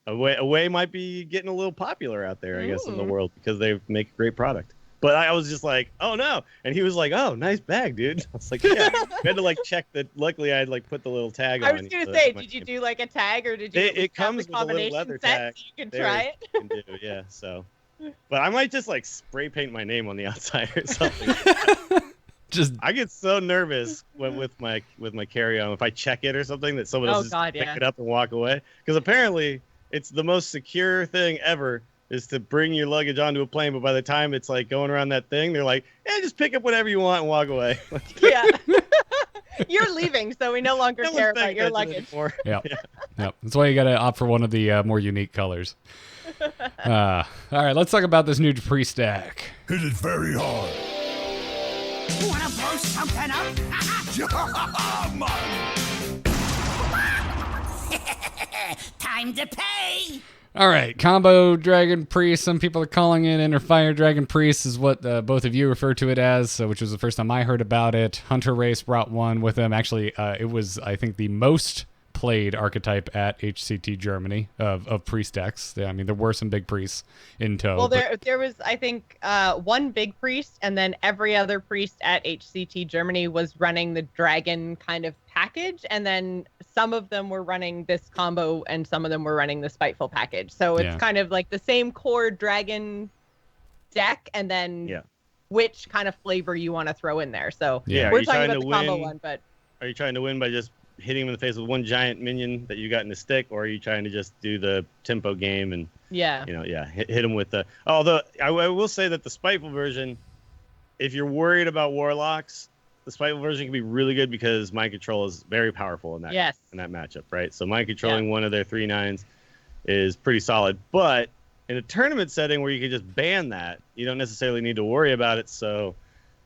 Away might be getting a little popular out there, I guess, in the world, because they make a great product. But I was just like, oh no, and he was like, oh, nice bag, dude. I was like, yeah. We had to check that. Luckily, I had put the little tag on. I was gonna say, did you do a tag, or did you? It comes with a little leather tag. So you can try it. You can do, yeah. So, but I might just spray paint my name on the outside or something. I get so nervous with my carry-on if I check it or something that someone else just pick it up and walk away, because apparently it's the most secure thing ever is to bring your luggage onto a plane, but by the time it's going around that thing, they're like, just pick up whatever you want and walk away. Yeah. You're leaving, so we no longer care about your luggage. Yep. Yep. That's why you got to opt for one of the more unique colors. All right, let's talk about this new priest deck. Hit it very hard. Wanna blow something up? Time to pay. All right, combo dragon priest. Some people are calling it inner fire dragon priest, is what both of you refer to it as, which was the first time I heard about it. Hunter Race brought one with them. Actually, it was, I think, the most played archetype at HCT Germany of priest decks. Yeah, I mean, there were some big priests in tow. Well, there was, I think, one big priest, and then every other priest at HCT Germany was running the dragon kind of package, and then some of them were running this combo, and some of them were running the spiteful package. So it's kind of like the same core dragon deck, and then which kind of flavor you want to throw in there. So we're talking about the combo one, but are you trying to win by just hitting him in the face with one giant minion that you got in the stick, or are you trying to just do the tempo game and hit him with the? Although I will say that the spiteful version, if you're worried about warlocks, the spiteful version can be really good because mind control is very powerful in that in that matchup, right? So mind controlling one of their 3/9s is pretty solid, but in a tournament setting where you can just ban that, you don't necessarily need to worry about it. So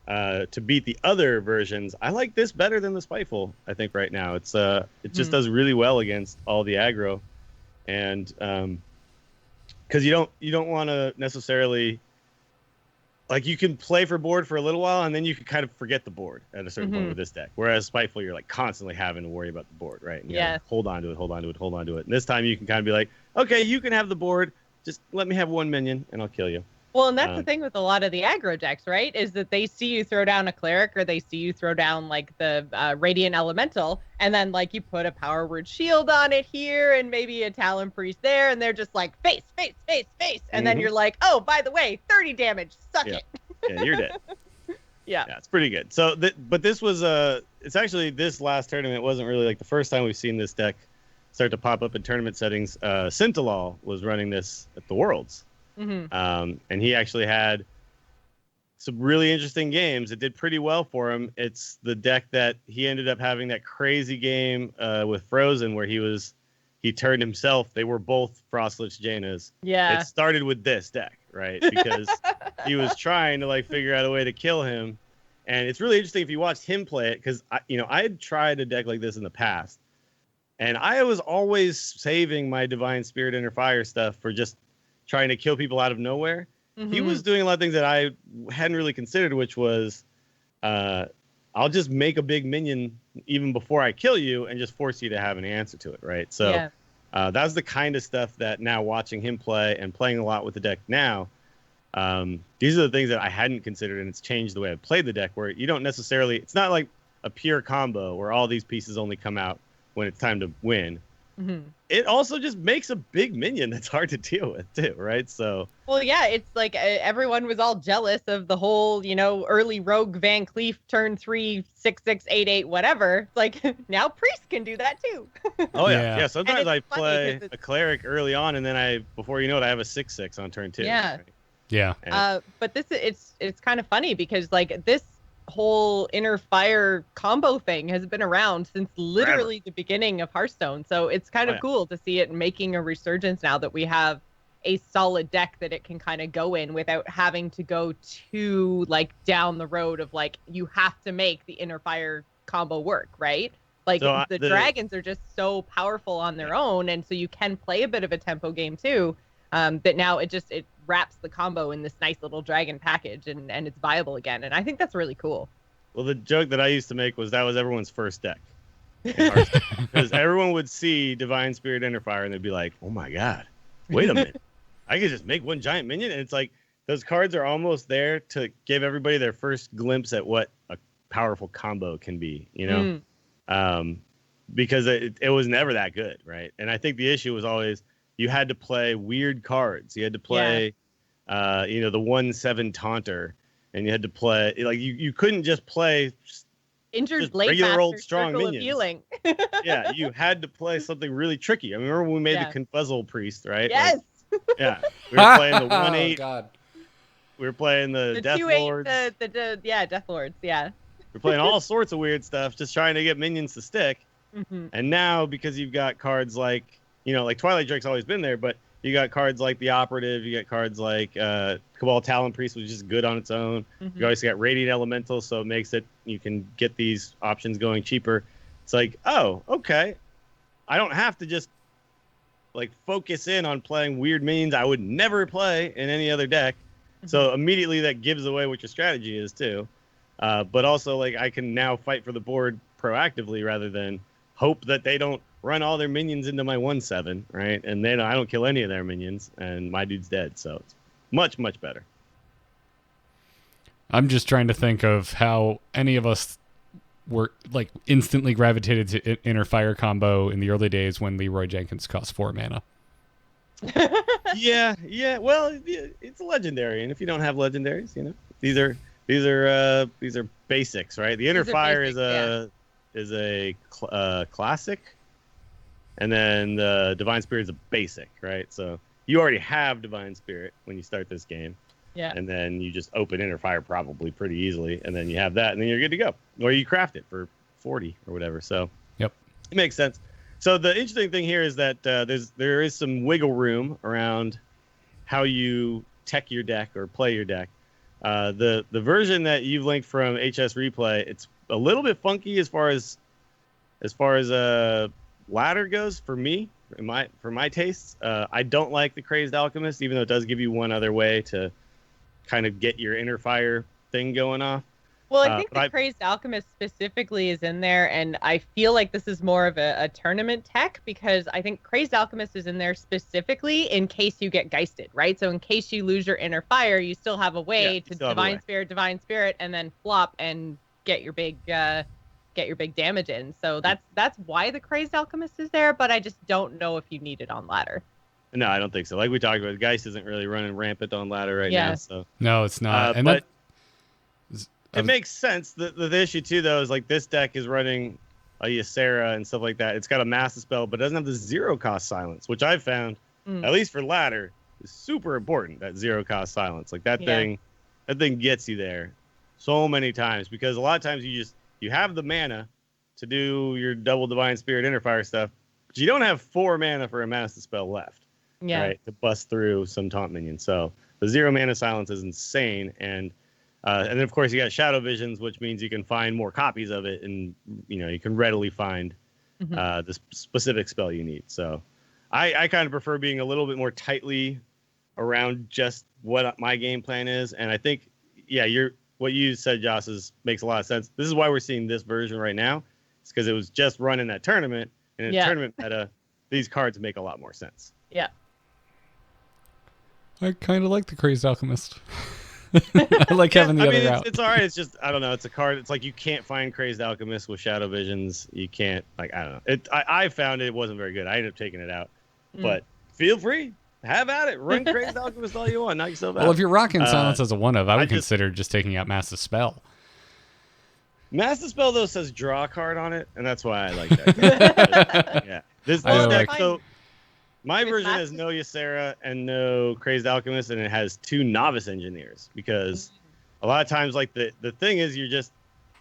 to beat the other versions, I like this better than the spiteful. I think right now it just does really well against all the aggro, and because you don't want to necessarily, like, you can play for board for a little while and then you can kind of forget the board at a certain point with this deck. Whereas spiteful, you're like constantly having to worry about the board, right? And hold on to it. And this time you can kind of be like, okay, you can have the board. Just let me have one minion and I'll kill you. Well, and that's the thing with a lot of the aggro decks, right? Is that they see you throw down a cleric, or they see you throw down like the Radiant Elemental, and then like you put a Power Word Shield on it here, and maybe a Talon Priest there, and they're just like face, and then you're like, oh, by the way, 30 damage, suck it. Yeah, you're dead. Yeah, it's pretty good. So, but this was it's actually this last tournament wasn't really like the first time we've seen this deck start to pop up in tournament settings. Sintalal was running this at the Worlds. And he actually had some really interesting games. It did pretty well for him. It's the deck that he ended up having that crazy game with Frozen where he turned himself. They were both Frostlich Jaina's. Yeah. It started with this deck, right? Because he was trying to like figure out a way to kill him. And it's really interesting if you watched him play it, because I had tried a deck like this in the past. And I was always saving my Divine Spirit Inner Fire stuff for just trying to kill people out of nowhere. He was doing a lot of things that I hadn't really considered, which was I'll just make a big minion even before I kill you and just force you to have an answer to it, right? So that's the kind of stuff that now watching him play and playing a lot with the deck now, these are the things that I hadn't considered, and it's changed the way I played the deck, where you don't necessarily, it's not like a pure combo where all these pieces only come out when it's time to win. It also just makes a big minion that's hard to deal with too, right? So well, yeah, it's like everyone was all jealous of the whole, early rogue Van Cleef turn 3 6/6/8/8 whatever. It's like now Priest can do that too. Oh yeah. Sometimes I play a cleric early on, and then before you know it, I have a 6/6 on turn 2. Yeah. Right? Yeah. But it's kind of funny because like this whole inner fire combo thing has been around since literally the beginning of Hearthstone. So it's kind of cool to see it making a resurgence now that we have a solid deck that it can kind of go in without having to go too like down the road of like you have to make the inner fire combo work, right? Like so, the dragons are just so powerful on their own, and so you can play a bit of a tempo game too. That now it wraps the combo in this nice little dragon package, and it's viable again. And I think that's really cool. Well, the joke that I used to make was that was everyone's first deck. Because everyone would see Divine Spirit Inner Fire and they'd be like, oh my God, wait a minute. I could just make one giant minion. And it's like, those cards are almost there to give everybody their first glimpse at what a powerful combo can be, because it was never that good, right? And I think the issue was always, you had to play weird cards. You had to play, the 1/7 Taunter, and you had to play like you couldn't just play injured Blade regular old strong Circle minions. Yeah, you had to play something really tricky. I remember when we made the Confuzzle Priest, right? Yes. Like, we were playing the 1/8. Oh, God. We were playing the Death Lords. Death Lords. Yeah. We're playing all sorts of weird stuff, just trying to get minions to stick. Mm-hmm. And now, because you've got cards like, like Twilight Drake's always been there, but you got cards like the Operative, you got cards like Cabal Talon Priest, which is just good on its own. Mm-hmm. You always got Radiant Elemental, so it makes it, you can get these options going cheaper. It's like, oh, okay. I don't have to just like focus in on playing weird minions I would never play in any other deck. Mm-hmm. So immediately that gives away what your strategy is too. But also, like, I can now fight for the board proactively rather than hope that they don't run all their minions into my 1/7, right? And then I don't kill any of their minions, and my dude's dead. So it's much, much better. I'm just trying to think of how any of us were like instantly gravitated to Inner Fire combo in the early days when Leroy Jenkins cost 4 mana. Yeah. Well, it's a legendary, and if you don't have legendaries, these are basics, right? The Inner Fire is a classic, and then the Divine Spirit is a basic, right? So you already have Divine Spirit when you start this game. Yeah. And then you just open Inner Fire probably pretty easily, and then you have that, and then you're good to go. Or you craft it for 40 or whatever. So yep, it makes sense. So the interesting thing here is that there is some wiggle room around how you tech your deck or play your deck. The version that you've linked from HS Replay, it's a little bit funky as far as ladder goes for me, for my tastes. I don't like the Crazed Alchemist, even though it does give you one other way to kind of get your Inner Fire thing going off. Well, I think the Crazed Alchemist specifically is in there, and I feel like this is more of a tournament tech, because I think Crazed Alchemist is in there specifically in case you get geisted, right? So in case you lose your Inner Fire, you still have a way to Divine Spirit, and then flop and get your big damage in. So that's why the Crazed Alchemist is there, but I just don't know if you need it on ladder. No, I don't think so. Like we talked about, Geist isn't really running rampant on ladder right now. So no, it's not. But it makes sense. The issue too, though, is like this deck is running a Ysera and stuff like that. It's got a Massive Spell, but it doesn't have the 0-cost silence, which I've found, at least for ladder, is super important. That 0-cost silence, like that thing gets you there so many times, because a lot of times you have the mana to do your double Divine Spirit Inner Fire stuff, but you don't have 4 mana for a Massive Spell left. Yeah. Right, to bust through some taunt minions. So the 0 mana silence is insane, and then of course you got Shadow Visions, which means you can find more copies of it, and you can readily find the specific spell you need. So I kind of prefer being a little bit more tightly around just what my game plan is, and I think what you said, Joss, makes a lot of sense. This is why we're seeing this version right now. It's because it was just run in that tournament, and in a tournament meta, these cards make a lot more sense. Yeah. I kind of like the Crazed Alchemist. I like having the other route. It's all right. It's just, I don't know. It's a card. It's like you can't find Crazed Alchemist with Shadow Visions. You can't, like, I don't know. I found it wasn't very good. I ended up taking it out. But feel free. Have at it. Run Crazed Alchemist all you want. Knock yourself out. Well, if you're rocking Silence as a 1-of, I would consider just taking out Massive Spell. Massive Spell, though, says draw a card on it, and that's why I like that. Yeah. This deck, so... My version has no Ysera and no Crazed Alchemist, and it has 2 Novice Engineers, because a lot of times, like, the thing is,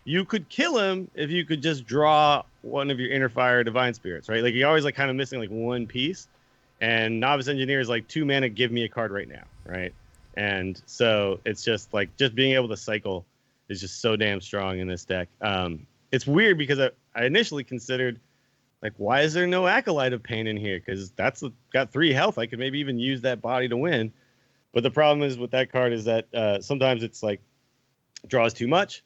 you could kill him if you could just draw one of your Inner Fire Divine Spirits, right? Like, you're always, like, kind of missing, like, one piece, and Novice Engineer is, like, 2 mana, give me a card right now, right? And so it's just, like, just being able to cycle is just so damn strong in this deck. It's weird, because I initially considered, like, why is there no Acolyte of Pain in here? Because that's got 3 health. I could maybe even use that body to win. But the problem is with that card is that sometimes it's like draws too much,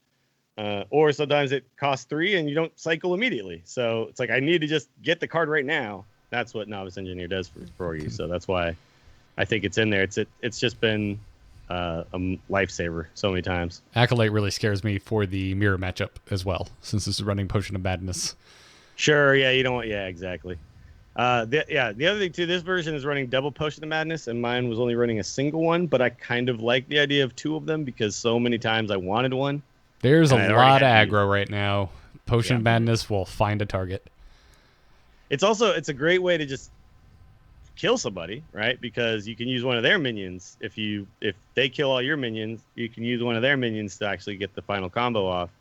or sometimes it costs 3 and you don't cycle immediately. So it's like I need to just get the card right now. That's what Novice Engineer does for you. So that's why I think it's in there. It's just been a lifesaver so many times. Acolyte really scares me for the mirror matchup as well, since this is running Potion of Madness. Sure, yeah, you don't want, exactly. The other thing too, this version is running double Potion of Madness, and mine was only running a single one, but I kind of like the idea of 2 of them because so many times I wanted one. There's a lot of aggro right now. Potion of Madness will find a target. It's a great way to just kill somebody, right? Because you can use one of their minions. If they kill all your minions, you can use one of their minions to actually get the final combo off.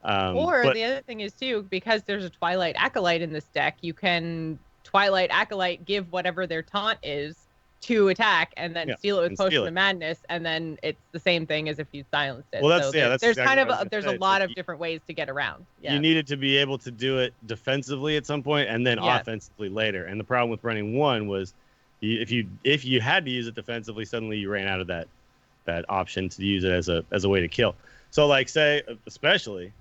Or the other thing is too, because there's a Twilight Acolyte in this deck, you can Twilight Acolyte give whatever their taunt is to attack, and then steal it with Potion of Madness, and then it's the same thing as if you silenced it. Well, there's exactly kind of there's a lot of different ways to get around. Yeah. You needed to be able to do it defensively at some point, and then offensively later. And the problem with running one was, if you had to use it defensively, suddenly you ran out of that option to use it as a way to kill. So like say especially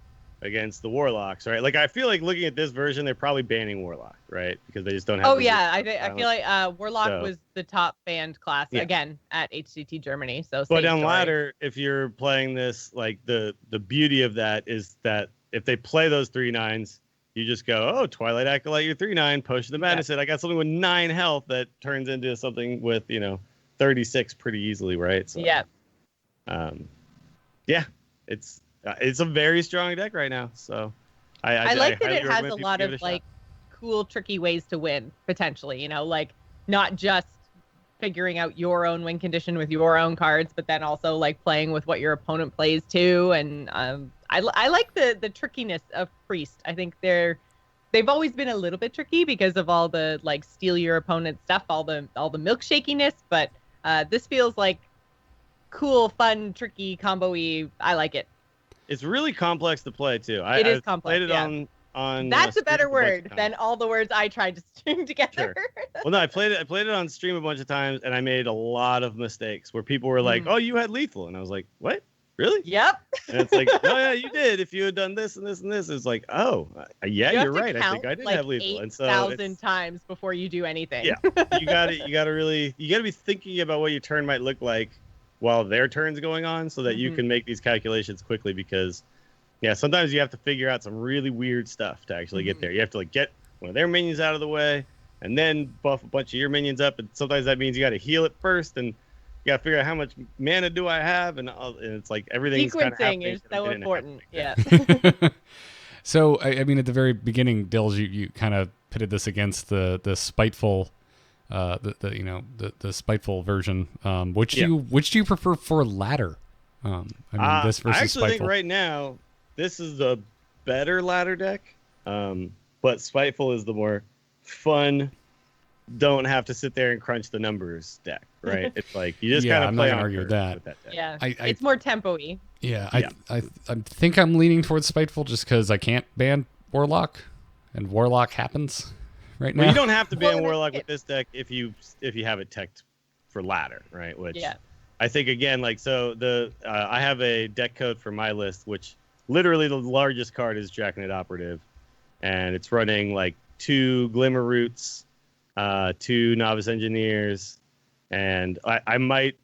against the Warlocks, right? Like I feel like looking at this version, they're probably banning Warlock, right? Because they just don't have. Oh yeah, I feel like Warlock was the top banned class again at HCT Germany. So, but on ladder, if you're playing this, like the beauty of that is that if they play those 3/9s, you just go, oh, Twilight Acolyte, you're 3/9, Potion of the Madness. I got something with 9 health that turns into something with 36 pretty easily, right? So it's a very strong deck right now. So I like that it has a lot of like cool, tricky ways to win potentially. Like not just figuring out your own win condition with your own cards, but then also like playing with what your opponent plays too. And I like the trickiness of Priest. I think they've always been a little bit tricky because of all the like steal your opponent stuff, all the milkshakiness. But this feels like cool, fun, tricky, combo-y. I like it. It's really complex to play too. It is complex. Played it on. That's a better word than all the words I tried to string together. Sure. Well, no, I played it on stream a bunch of times, and I made a lot of mistakes where people were like, "Oh, you had lethal," and I was like, "What? Really?" Yep. And it's like, "Oh yeah, you did. If you had done this and this and this," it's like, "Oh, yeah, you're right. I think I did have lethal." And so 8,000 times before you do anything. Yeah, you got to be thinking about what your turn might look like while their turn's going on, so that you can make these calculations quickly. Because sometimes you have to figure out some really weird stuff to actually get there. You have to like get one of their minions out of the way and then buff a bunch of your minions up, and sometimes that means you got to heal it first, and you got to figure out how much mana do I have, and it's like everything's kind of happening. Sequencing is so important. Yeah. So I mean, at the very beginning, Dills, you kind of pitted this against the spiteful the spiteful version. Which do you prefer for ladder? This versus I actually spiteful. think right now this is the better ladder deck, but spiteful is the more fun. Don't have to sit there and crunch the numbers deck, right? It's like you just kind of play on argue with that. With that deck. Yeah, it's more tempo-y. Yeah, I think I'm leaning towards spiteful just because I can't ban Warlock, and Warlock happens right now. Well, you don't have to ban Warlock with this deck if you have it teched for ladder, right? Which I think again, like I have a deck code for my list, which literally the largest card is Draconic Operative, and it's running like 2 Glimmer Roots, 2 Novice Engineers, and I might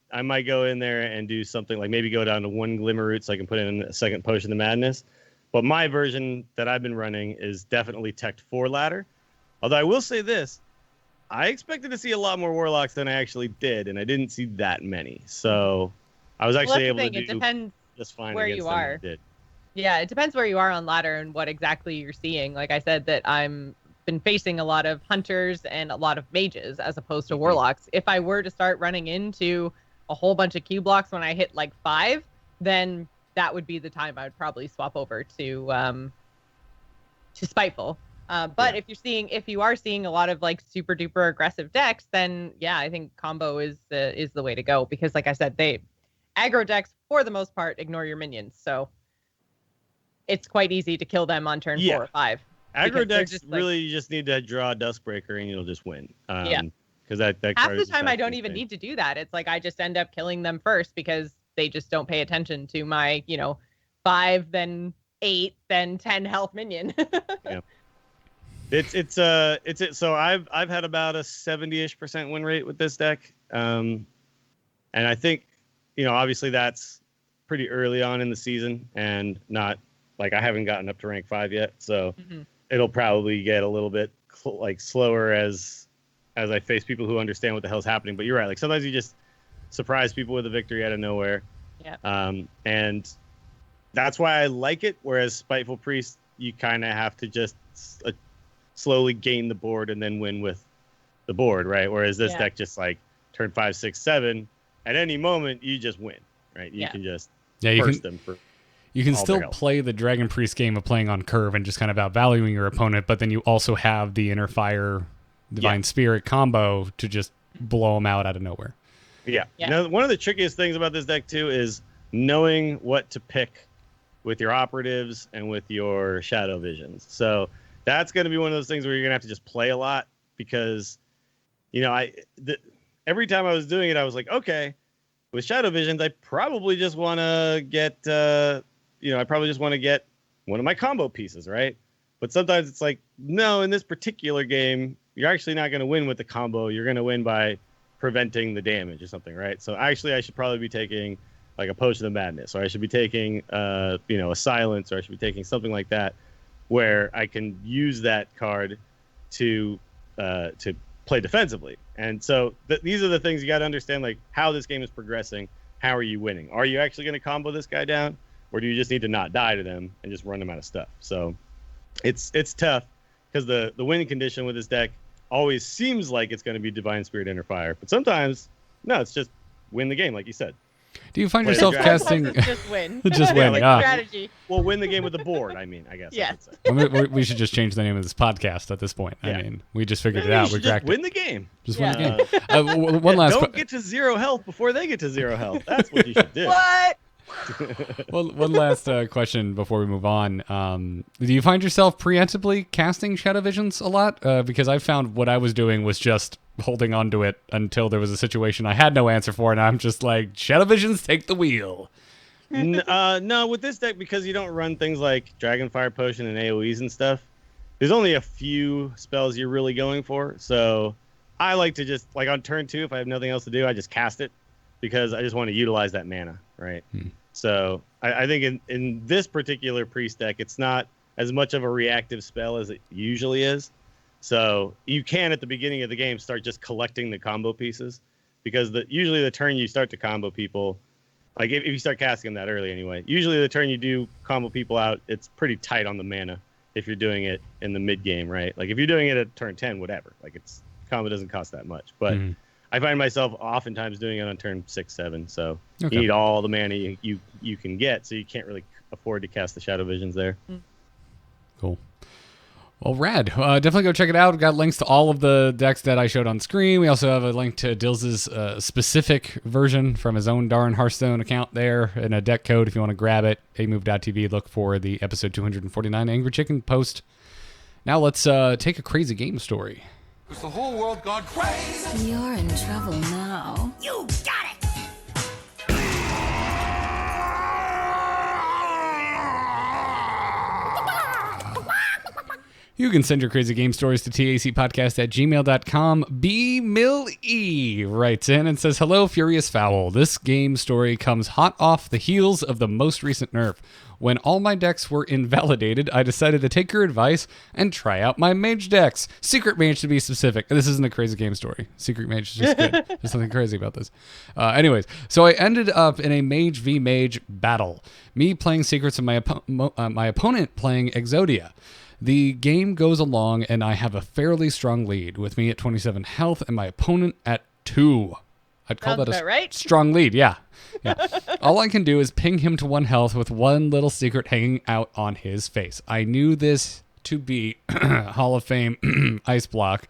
go in there and do something like maybe go down to 1 Glimmer Root so I can put in a second Potion of Madness. But my version that I've been running is definitely teched for ladder. Although I will say this, I expected to see a lot more Warlocks than I actually did, and I didn't see that many. So I was actually able to do just fine where against you them are. I did. Yeah, it depends where you are on ladder and what exactly you're seeing. Like I said, that I'm been facing a lot of hunters and a lot of mages as opposed to warlocks. If I were to start running into a whole bunch of Q blocks when I hit like 5, then that would be the time I would probably swap over to spiteful. But if you are seeing a lot of like super duper aggressive decks, then I think combo is the way to go, because like I said, aggro decks for the most part ignore your minions, so it's quite easy to kill them on turn 4 or 5. Aggro decks really you just need to draw a Duskbreaker and you'll just win. Because that half the time I don't even need to do that. It's like I just end up killing them first because they just don't pay attention to my 5, then 8, then 10 health minion. So I've had about a 70-ish% win rate with this deck, and I think obviously that's pretty early on in the season, and not like I haven't gotten up to rank 5 yet, so it'll probably get a little bit slower as I face people who understand what the hell's happening. But you're right, like sometimes you just surprise people with a victory out of nowhere. And that's why I like it. Whereas Spiteful Priest, you kind of have to just slowly gain the board and then win with the board, right? Whereas this deck just like turn 5, 6, 7, at any moment you just win, right? You can just burst them for. You can still play the Dragon Priest game of playing on curve and just kind of outvaluing your opponent, but then you also have the Inner Fire Divine Spirit combo to just blow them out of nowhere. Yeah. Now, one of the trickiest things about this deck, too, is knowing what to pick with your operatives and with your Shadow Visions. So that's going to be one of those things where you're going to have to just play a lot because, every time I was doing it, I was like, okay, with Shadow Visions, I probably just want to get, I probably just want to get one of my combo pieces, right? But sometimes it's like, no, in this particular game, you're actually not going to win with the combo. You're going to win by preventing the damage or something, right? So actually, I should probably be taking like a Potion of Madness, or I should be taking, a Silence, or I should be taking something like that, where I can use that card to play defensively. And so these are the things you got to understand, like how this game is progressing. How are you winning? Are you actually going to combo this guy down, or do you just need to not die to them and just run them out of stuff? So it's tough because the winning condition with this deck always seems like it's going to be Divine Spirit Inner Fire, but sometimes no, it's just win the game, like you said. Do you find yourself casting? Just win. Just win. Strategy. Well, win the game with the board. I guess. Yeah. We should just change the name of this podcast at this point. Yeah. I mean, we just figured it out. We cracked it. Win the game. Just win the game. One last. Don't get to 0 health before they get to 0 health. That's what you should do. What? One last question before we move on. Do you find yourself preemptively casting Shadow Visions a lot? Because I found what I was doing was just holding on to it until there was a situation I had no answer for, and I'm just like, Shadow Visions, take the wheel. No, with this deck, because you don't run things like Dragonfire Potion and AoEs and stuff, there's only a few spells you're really going for. So I like to just, like on turn 2, if I have nothing else to do, I just cast it because I just want to utilize that mana, right? So I think in this particular priest deck, it's not as much of a reactive spell as it usually is. So you can, at the beginning of the game, start just collecting the combo pieces because usually the turn you start to combo people, like if you start casting them that early anyway, usually the turn you do combo people out, it's pretty tight on the mana if you're doing it in the mid game, right? Like if you're doing it at turn 10, whatever, like combo doesn't cost that much. But I find myself oftentimes doing it on turn 6, 7. So you need all the mana you can get, so you can't really afford to cast the Shadow Visions there. Cool. Well, rad. Definitely go check it out. We've got links to all of the decks that I showed on screen. We also have a link to Dill's specific version from his own darn Hearthstone account there and a deck code if you want to grab it. amove.tv. Look for the episode 249 Angry Chicken post. Now let's take a crazy game story. Is the whole world gone crazy? You're in trouble now. You got it! You can send your crazy game stories to tacpodcast@gmail.com. B-Mill-E writes in and says, hello, Furious Fowl. This game story comes hot off the heels of the most recent nerf. When all my decks were invalidated, I decided to take your advice and try out my mage decks. Secret mage, to be specific. This isn't a crazy game story. Secret mage is just good. There's something crazy about this. Anyways, so I ended up in a mage v mage battle. Me playing secrets and my opponent playing Exodia. The game goes along, and I have a fairly strong lead, with me at 27 health and my opponent at 2. I'd call that a strong lead, yeah. All I can do is ping him to 1 health with one little secret hanging out on his face. I knew this to be Hall of Fame ice block.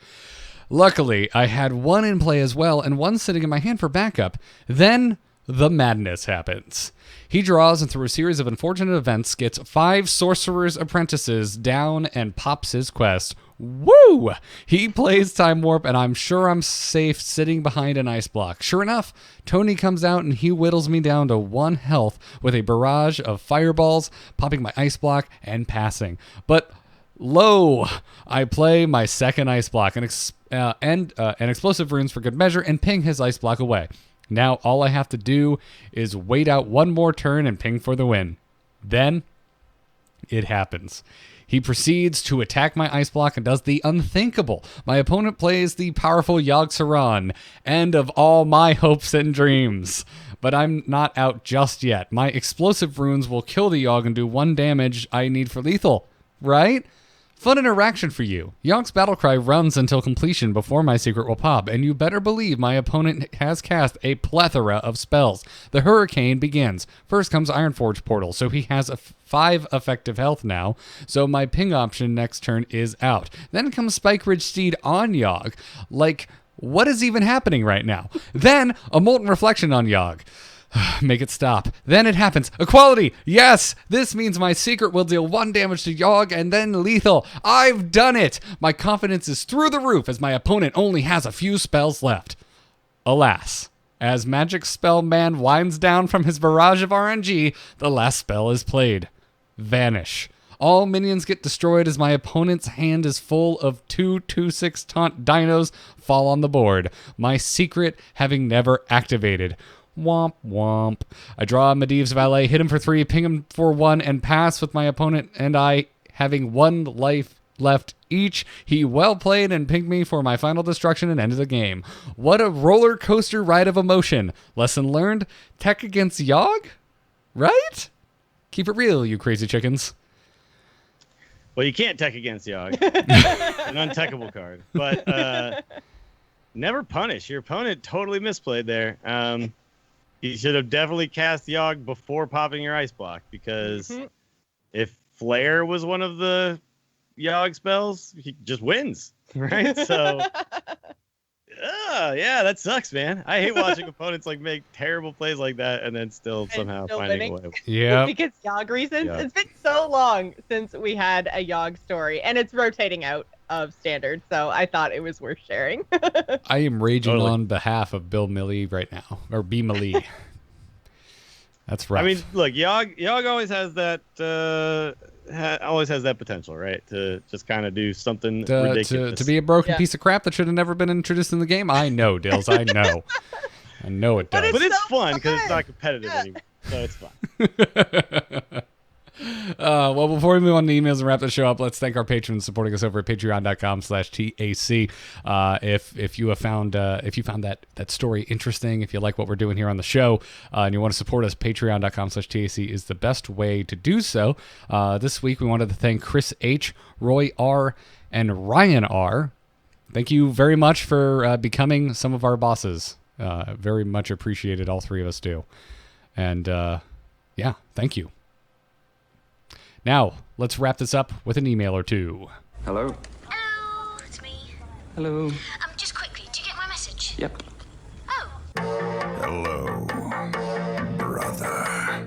Luckily, I had 1 in play as well, and 1 sitting in my hand for backup. Then the madness happens. He draws, and through a series of unfortunate events, gets 5 sorcerer's apprentices down and pops his quest. Woo! He plays Time Warp, and I'm sure I'm safe sitting behind an ice block. Sure enough, Tony comes out, and he whittles me down to 1 health with a barrage of fireballs, popping my ice block and passing. But lo, I play my second ice block and explosive runes for good measure and ping his ice block away. Now all I have to do is wait out 1 more turn and ping for the win. Then it happens. He proceeds to attack my ice block and does the unthinkable. My opponent plays the powerful Yogg-Saron, end of all my hopes and dreams. But I'm not out just yet. My explosive runes will kill the Yogg and do 1 damage I need for lethal, right? Fun interaction for you. Yonk's battle cry runs until completion before my secret will pop, and you better believe my opponent has cast a plethora of spells. The hurricane begins. First comes Ironforge Portal, so he has a 5 effective health now, so my ping option next turn is out. Then comes Spike Ridge Steed on Yogg. Like, what is even happening right now? Then a Molten Reflection on Yogg. Make it stop. Then it happens. Equality! Yes! This means my secret will deal 1 damage to Yogg and then lethal. I've done it! My confidence is through the roof as my opponent only has a few spells left. Alas, as Magic Spell Man winds down from his barrage of RNG, the last spell is played. Vanish. All minions get destroyed as my opponent's hand is full of 2/2/6 taunt dinos fall on the board. My secret having never activated. Womp womp. I draw Medivh's Valet, hit him for 3, ping him for 1, and pass with my opponent and I having 1 life left each. He well played and pinged me for my final destruction and ended the game. What a roller coaster ride of emotion. Lesson learned, tech against Yogg? Right? Keep it real, you crazy chickens. Well, you can't tech against Yogg. An untechable card. But never punish. Your opponent totally misplayed there. You should have definitely cast Yogg before popping your Ice Block, because if Flare was one of the Yogg spells, he just wins, right? So, yeah, that sucks, man. I hate watching opponents like make terrible plays like that and then still somehow finding a way. Yeah. Because Yogg reasons. Yeah. It's been so long since we had a Yogg story, and it's rotating out of standard, so I thought it was worth sharing. I am raging on behalf of Bill Millie right now, or B. Millie. That's rough. I mean, look, Yogg always has that potential, right? To just kind of do something ridiculous. To be a broken piece of crap that should have never been introduced in the game. I know, Dills. I know. I know it does. But it's fun because it's not competitive anymore, so it's fun. Well, before we move on to emails and wrap the show up, let's thank our patrons supporting us over at patreon.com/TAC. If you found that story interesting, if you like what we're doing here on the show, and you want to support us, patreon.com/TAC is the best way to do so. This week we wanted to thank Chris H, Roy R, and Ryan R. Thank you very much for becoming some of our bosses. Very much appreciated. All 3 of us do. And yeah, thank you. Now, let's wrap this up with an email or two. Hello? Hello, it's me. Hello. Just quickly, did you get my message? Yep. Oh. Hello, brother.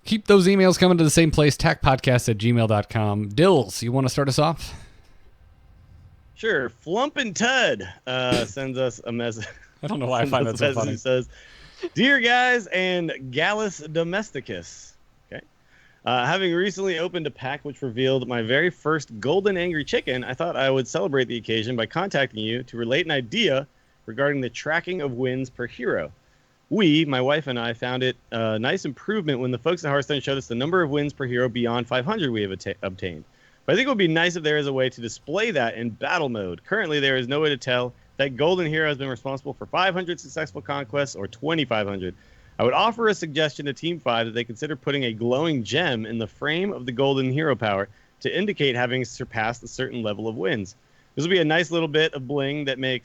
Keep those emails coming to the same place, tacpodcast@gmail.com. Dills, you want to start us off? Sure. Flumpin' Tud sends us a message. I don't know why I find that so funny. He says, "Dear guys and Gallus Domesticus, okay, having recently opened a pack which revealed my very first golden angry chicken, I thought I would celebrate the occasion by contacting you to relate an idea regarding the tracking of wins per hero. My wife and I, found it a nice improvement when the folks at Hearthstone showed us the number of wins per hero beyond 500 we have obtained. But I think it would be nice if there is a way to display that in battle mode. Currently, there is no way to tell that golden hero has been responsible for 500 successful conquests or 2,500. I would offer a suggestion to Team 5 that they consider putting a glowing gem in the frame of the golden hero power to indicate having surpassed a certain level of wins. This will be a nice little bit of bling that may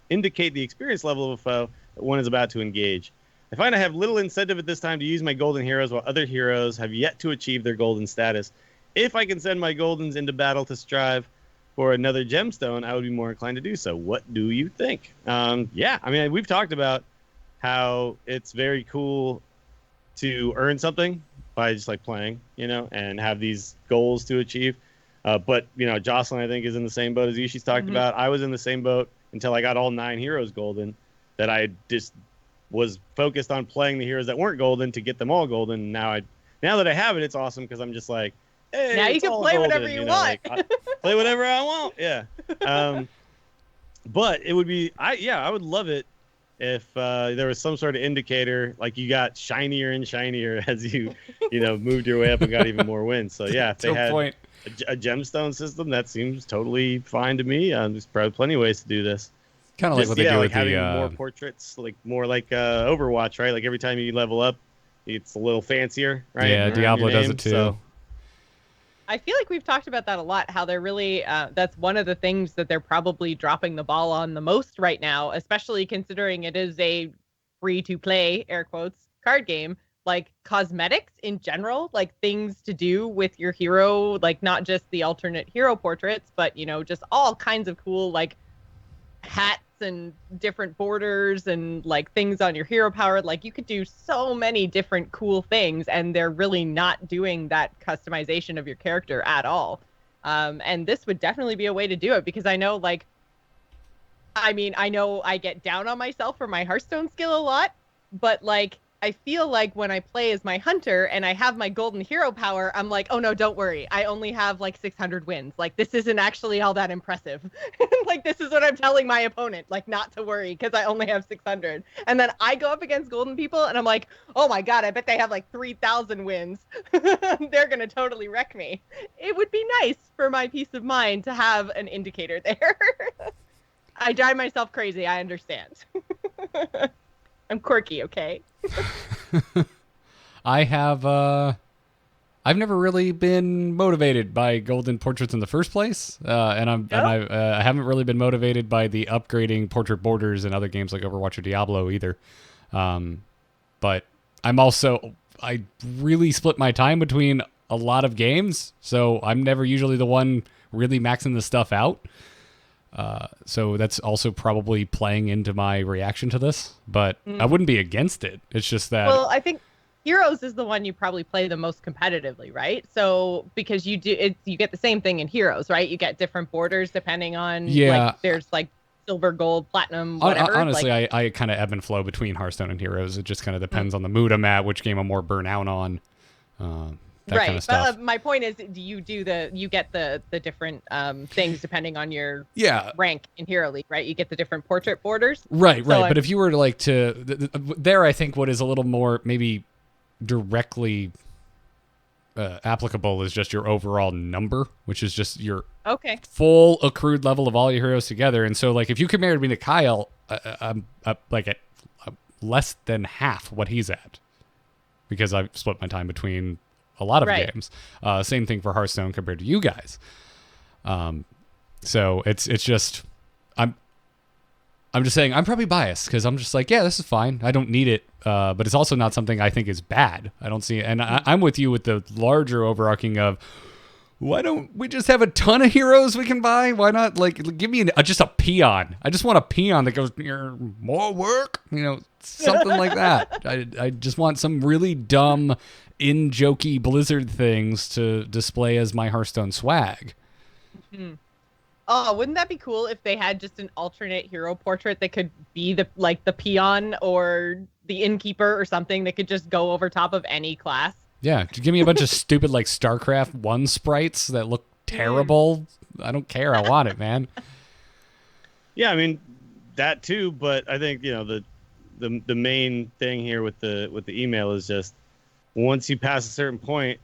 indicate the experience level of a foe that one is about to engage. I find I have little incentive at this time to use my golden heroes while other heroes have yet to achieve their golden status. If I can send my goldens into battle to strive for another gemstone, I would be more inclined to do so. What do you think?" Yeah, I mean, we've talked about how it's very cool to earn something by just like playing, and have these goals to achieve. But, Jocelyn, I think, is in the same boat as you. She's talked about. I was in the same boat until I got all 9 heroes golden, that I just was focused on playing the heroes that weren't golden to get them all golden. Now that I have it, it's awesome because I'm just like, hey, now you can play golden, whatever you want. Play whatever I want. Yeah. But it would be, I would love it if there was some sort of indicator, like you got shinier and shinier as you, moved your way up and got even more wins. So yeah, if they had a gemstone system, that seems totally fine to me. There's probably plenty of ways to do this. Kind of like what they do with having more portraits, like more like Overwatch, right? Like every time you level up, it's a little fancier, right? Yeah, Diablo does it too. So. I feel like we've talked about that a lot, how they're really, that's one of the things that they're probably dropping the ball on the most right now, especially considering it is a free-to-play, air quotes, card game. Like cosmetics in general, like things to do with your hero, like not just the alternate hero portraits, but, you know, just all kinds of cool, like hats and different borders and like things on your hero power. Like you could do so many different cool things, and they're really not doing that customization of your character at all. And this would definitely be a way to do it, because I know, like, I mean, I know I get down on myself for my Hearthstone skill a lot, but like I feel like when I play as my hunter and I have my golden hero power, I'm like, oh no, don't worry. I only have like 600 wins. Like this isn't actually all that impressive. Like this is what I'm telling my opponent, like not to worry because I only have 600. And then I go up against golden people and I'm like, oh my God, I bet they have like 3,000 wins. They're going to totally wreck me. It would be nice for my peace of mind to have an indicator there. I drive myself crazy. I understand. I'm quirky, okay? I've never really been motivated by golden portraits in the first place, and I haven't really been motivated by the upgrading portrait borders in other games like Overwatch or Diablo either. But I really split my time between a lot of games, so I'm never usually the one really maxing the stuff out. So that's also probably playing into my reaction to this, but I wouldn't be against it. It's just that. Well, I think Heroes is the one you probably play the most competitively, right? So because you get the same thing in Heroes, right? You get different borders depending on, like, there's like silver, gold, platinum, whatever. Honestly, I kind of ebb and flow between Hearthstone and Heroes. It just kind of depends on the mood I'm at, which game I'm more burnt out on. That kind of stuff. But my point is, you get the different things depending on your rank in Hero League, right? You get the different portrait borders. Right. But if you were to there, I think what is a little more maybe directly applicable is just your overall number, which is just your full accrued level of all your heroes together. And so, like, if you compared me to Kyle, I'm like at less than half what he's at, because I've split my time between a lot of games. Same thing for Hearthstone compared to you guys. So it's just I'm just saying I'm probably biased because I'm just like, yeah, this is fine. I don't need it. But it's also not something I think is bad. I don't see it. And I'm with you with the larger overarching of, why don't we just have a ton of heroes we can buy? Why not, like, give me just a peon? I just want a peon that goes, more work, something like that. I just want some really dumb, in-jokey Blizzard things to display as my Hearthstone swag. Mm-hmm. Oh, wouldn't that be cool if they had just an alternate hero portrait that could be the peon or the innkeeper or something that could just go over top of any class? Yeah, give me a bunch of stupid like StarCraft 1 sprites that look terrible. I don't care. I want it, man. Yeah, I mean that too, but I think the main thing here with the email is just once you pass a certain point,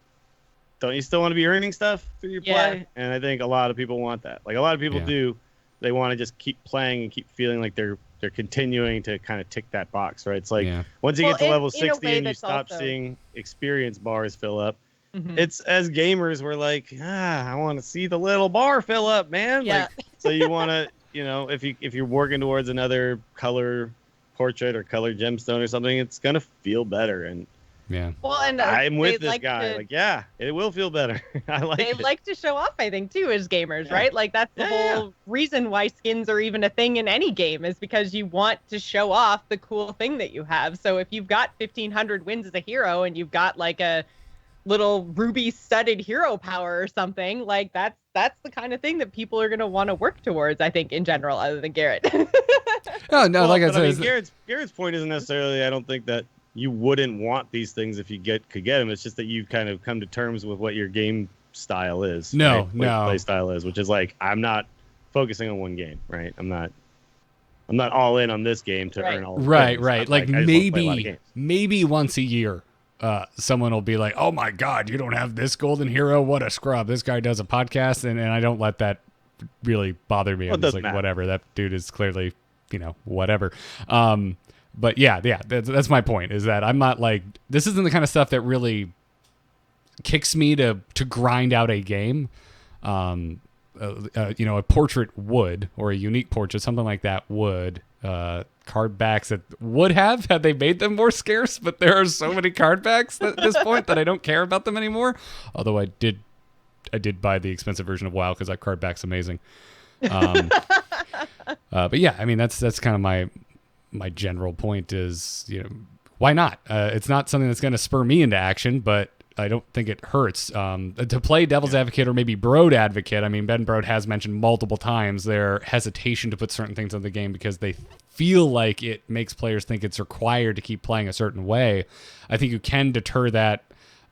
don't you still want to be earning stuff through your play? And I think a lot of people want that. Like a lot of people do. They want to just keep playing and keep feeling like they're continuing to kind of tick that box, right? It's like once you get to level 60 and you stop seeing experience bars fill up, it's as gamers we're like, I want to see the little bar fill up, man. Yeah. Like, so you want to, if you're working towards another color portrait or color gemstone or something, it's gonna feel better. And well, and I'm with this guy. It will feel better. I like it. They like to show off, I think, too, as gamers, right? Like that's the whole reason why skins are even a thing in any game, is because you want to show off the cool thing that you have. So if you've got 1,500 wins as a hero and you've got like a little ruby studded hero power or something, like that's the kind of thing that people are going to want to work towards, I think, in general, other than Garrett. I said, I mean, Garrett's point isn't necessarily, I don't think that you wouldn't want these things if you could get them. It's just that you've kind of come to terms with what your game style is. Play style is, which is like, I'm not focusing on one game, right? I'm not all in on this game to earn all. Right. Like maybe once a year, someone will be like, "Oh my God, you don't have this golden hero? What a scrub! This guy does a podcast," and I don't let that really bother me. I'm just like, whatever. That dude is clearly, whatever. But yeah, that's my point, is that I'm not like, this isn't the kind of stuff that really kicks me to grind out a game. A portrait would, or a unique portrait, something like that would. Card backs that would have had they made them more scarce, but there are so many card backs at this point that I don't care about them anymore. Although I did buy the expensive version of WoW because that card back's amazing. But yeah, I mean that's kind of my general point is, why not? It's not something that's going to spur me into action, but I don't think it hurts to play devil's advocate or maybe Broad advocate. I mean, Ben Broad has mentioned multiple times their hesitation to put certain things in the game because they feel like it makes players think it's required to keep playing a certain way. I think you can deter that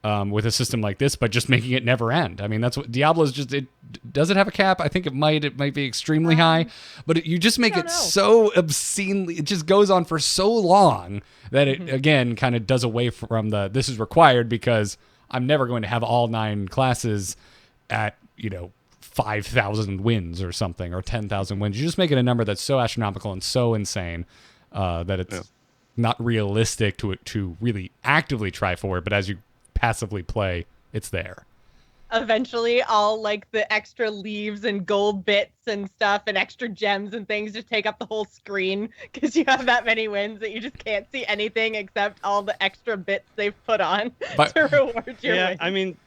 with a system like this by just making it never end. I mean, that's what Diablo's just. Does it have a cap? I think it might. It might be extremely high, but you just make it so obscenely. It just goes on for so long that it again kind of does away from the this is required, because I'm never going to have all 9 classes at 5,000 wins or something, or 10,000 wins. You just make it a number that's so astronomical and so insane that it's not realistic to really actively try for it. But as you passively play, it's there. Eventually, all like the extra leaves and gold bits and stuff and extra gems and things just take up the whole screen because you have that many wins that you just can't see anything except all the extra bits they've put on to reward your wins. I mean,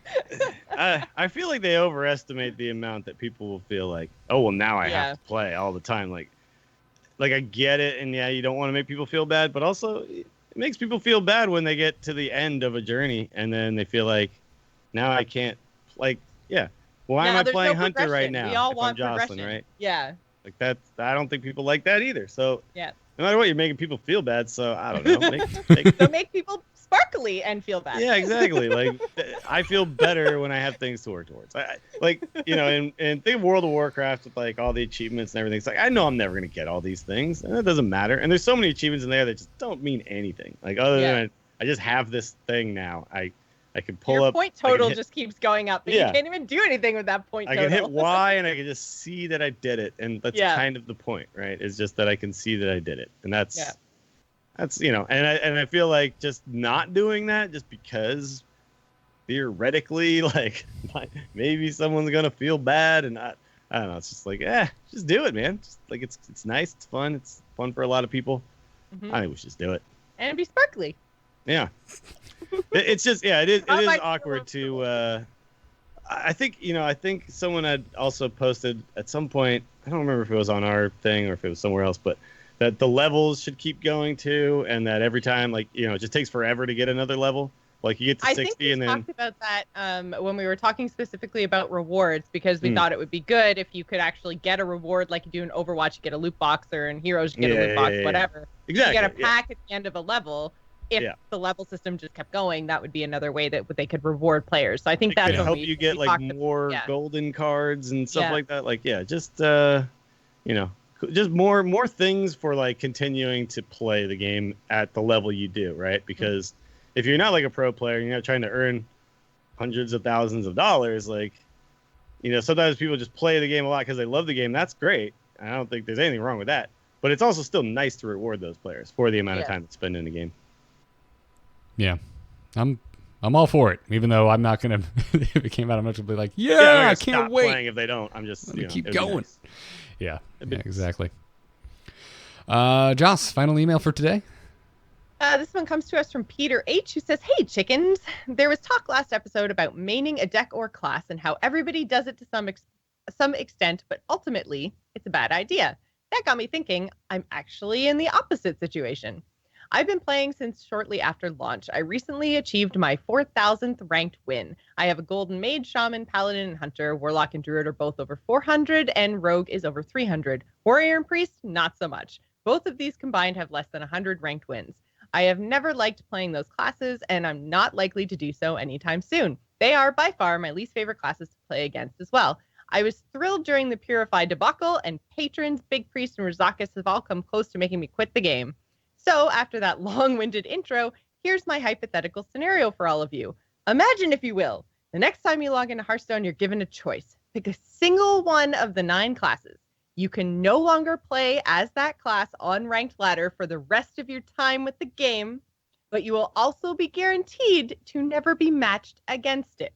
I feel like they overestimate the amount that people will feel like, oh, well, now I have to play all the time. Like I get it, and yeah, you don't want to make people feel bad, but also it makes people feel bad when they get to the end of a journey and then they feel like, now I can't. Like, why am I playing Hunter right now? We all if want I'm Jocelyn, progression. right? Yeah. Like I don't think people like that either. So no matter what, you're making people feel bad. So I don't know. So make people sparkly and feel bad. Yeah, exactly. Like I feel better when I have things to work towards. And think of World of Warcraft with like all the achievements and everything. It's like I know I'm never gonna get all these things, and it doesn't matter. And there's so many achievements in there that just don't mean anything. Like other than I just have this thing now. I can pull Your up. point total just keeps going up, but you can't even do anything with that point total. I can hit Y and I can just see that I did it, and that's kind of the point, right? It's just that I can see that I did it, and that's and I feel like just not doing that just because theoretically, like maybe someone's gonna feel bad, and I don't know. It's just like just do it, man. Just like it's nice, it's fun for a lot of people. I think we should just do it and be sparkly. Yeah. It's just it is awkward to I think someone had also posted at some point, I don't remember if it was on our thing or if it was somewhere else, but that the levels should keep going too, and that every time it just takes forever to get another level. Like you get to 60 and then talked about that when we were talking specifically about rewards, because we thought it would be good if you could actually get a reward like you do in Overwatch. You get a loot box, or in Heroes you get a loot box, whatever. Exactly. You get a pack at the end of a level. If the level system just kept going, that would be another way that they could reward players. So I think that's what help you get like more golden cards and stuff like that. Like just just more things for like continuing to play the game at the level you do, right? Because if you're not like a pro player, you're not trying to earn hundreds of thousands of dollars. Like sometimes people just play the game a lot because they love the game. That's great. I don't think there's anything wrong with that. But it's also still nice to reward those players for the amount of time they spend in the game. Yeah, I'm all for it. Even though I'm not gonna, if it came out, I'm not gonna be like, I can't wait. Playing if they don't, I'm just keep going. Nice. Yeah, exactly. Joss, final email for today. This one comes to us from Peter H, who says, "Hey chickens, there was talk last episode about maining a deck or class and how everybody does it to some extent, but ultimately it's a bad idea. That got me thinking. I'm actually in the opposite situation. I've been playing since shortly after launch. I recently achieved my 4,000th ranked win. I have a golden mage, shaman, paladin, and hunter. Warlock and druid are both over 400, and rogue is over 300. Warrior and priest, not so much. Both of these combined have less than 100 ranked wins. I have never liked playing those classes, and I'm not likely to do so anytime soon. They are by far my least favorite classes to play against as well. I was thrilled during the Purify debacle, and patrons, big priest, and Razakus have all come close to making me quit the game. So after that long-winded intro, here's my hypothetical scenario for all of you. Imagine, if you will, the next time you log into Hearthstone, you're given a choice. Pick a single one of the 9 classes. You can no longer play as that class on ranked ladder for the rest of your time with the game, but you will also be guaranteed to never be matched against it.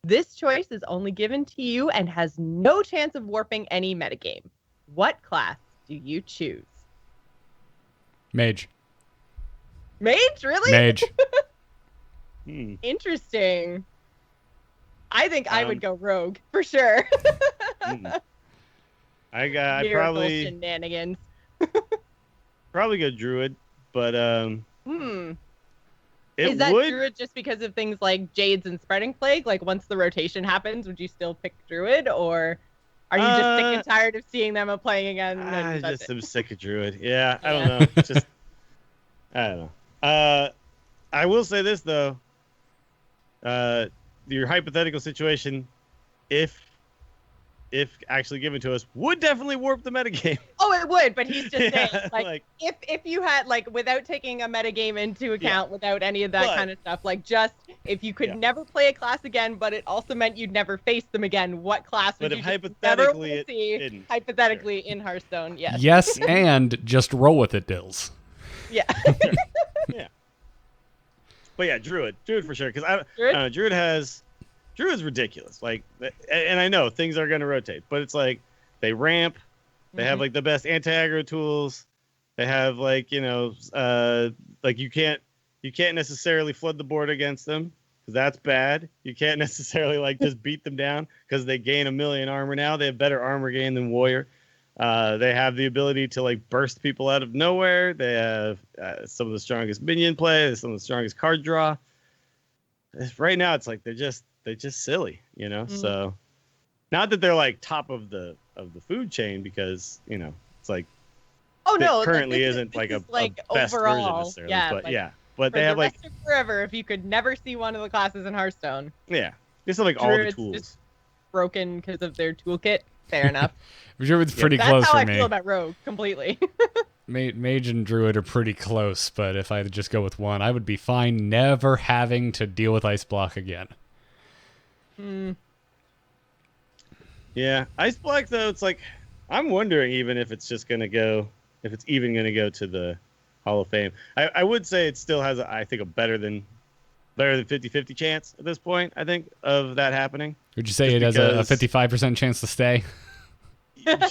This choice is only given to you and has no chance of warping any metagame. What class do you choose? Mage. Mage? Really? Mage. Interesting. I think I would go rogue for sure. I Miracle probably shenanigans. probably go druid, but Is that druid just because of things like Jades and Spreading Plague? Like once the rotation happens, would you still pick druid, or are you just sick and tired of seeing them playing again? I just am sick of druid. Yeah, I don't know. Just I don't know. I will say this though. Your hypothetical situation, if actually given to us, would definitely warp the metagame. Oh, it would, but he's just saying, like if you had, like, without taking a metagame into account, without any of that kind of stuff, like, just if you could never play a class again, but it also meant you'd never face them again, what class would you never want to see, hypothetically, in Hearthstone? Yes. Yes, and just roll with it, Dills. Yeah. Yeah. But yeah, druid for sure, because Druid's ridiculous. Like, and I know things are going to rotate, but it's like they ramp. They have like the best anti-aggro tools. They have like, like you can't necessarily flood the board against them because that's bad. You can't necessarily like just beat them down because they gain 1 million armor now. They have better armor gain than warrior. They have the ability to like burst people out of nowhere. They have some of the strongest minion play. Some of the strongest card draw. Right now, it's like they're just silly, So, not that they're like top of the food chain, because it's like currently isn't like a best overall, version necessarily, but they have the like rest of forever. If you could never see one of the classes in Hearthstone, they still like all the tools just broken because of their toolkit. Fair enough. Druid's pretty close for me. That's how I feel about Rogue completely. Mage and Druid are pretty close, but if I just go with one, I would be fine never having to deal with Ice Block again. Yeah, Ice Block though, it's like I'm wondering even if it's just gonna go, if it's even gonna go to the Hall of Fame. I would say it still has, I think, a better than 50-50 chance at this point, I think, of that happening. Would you say it has a 55% chance to stay?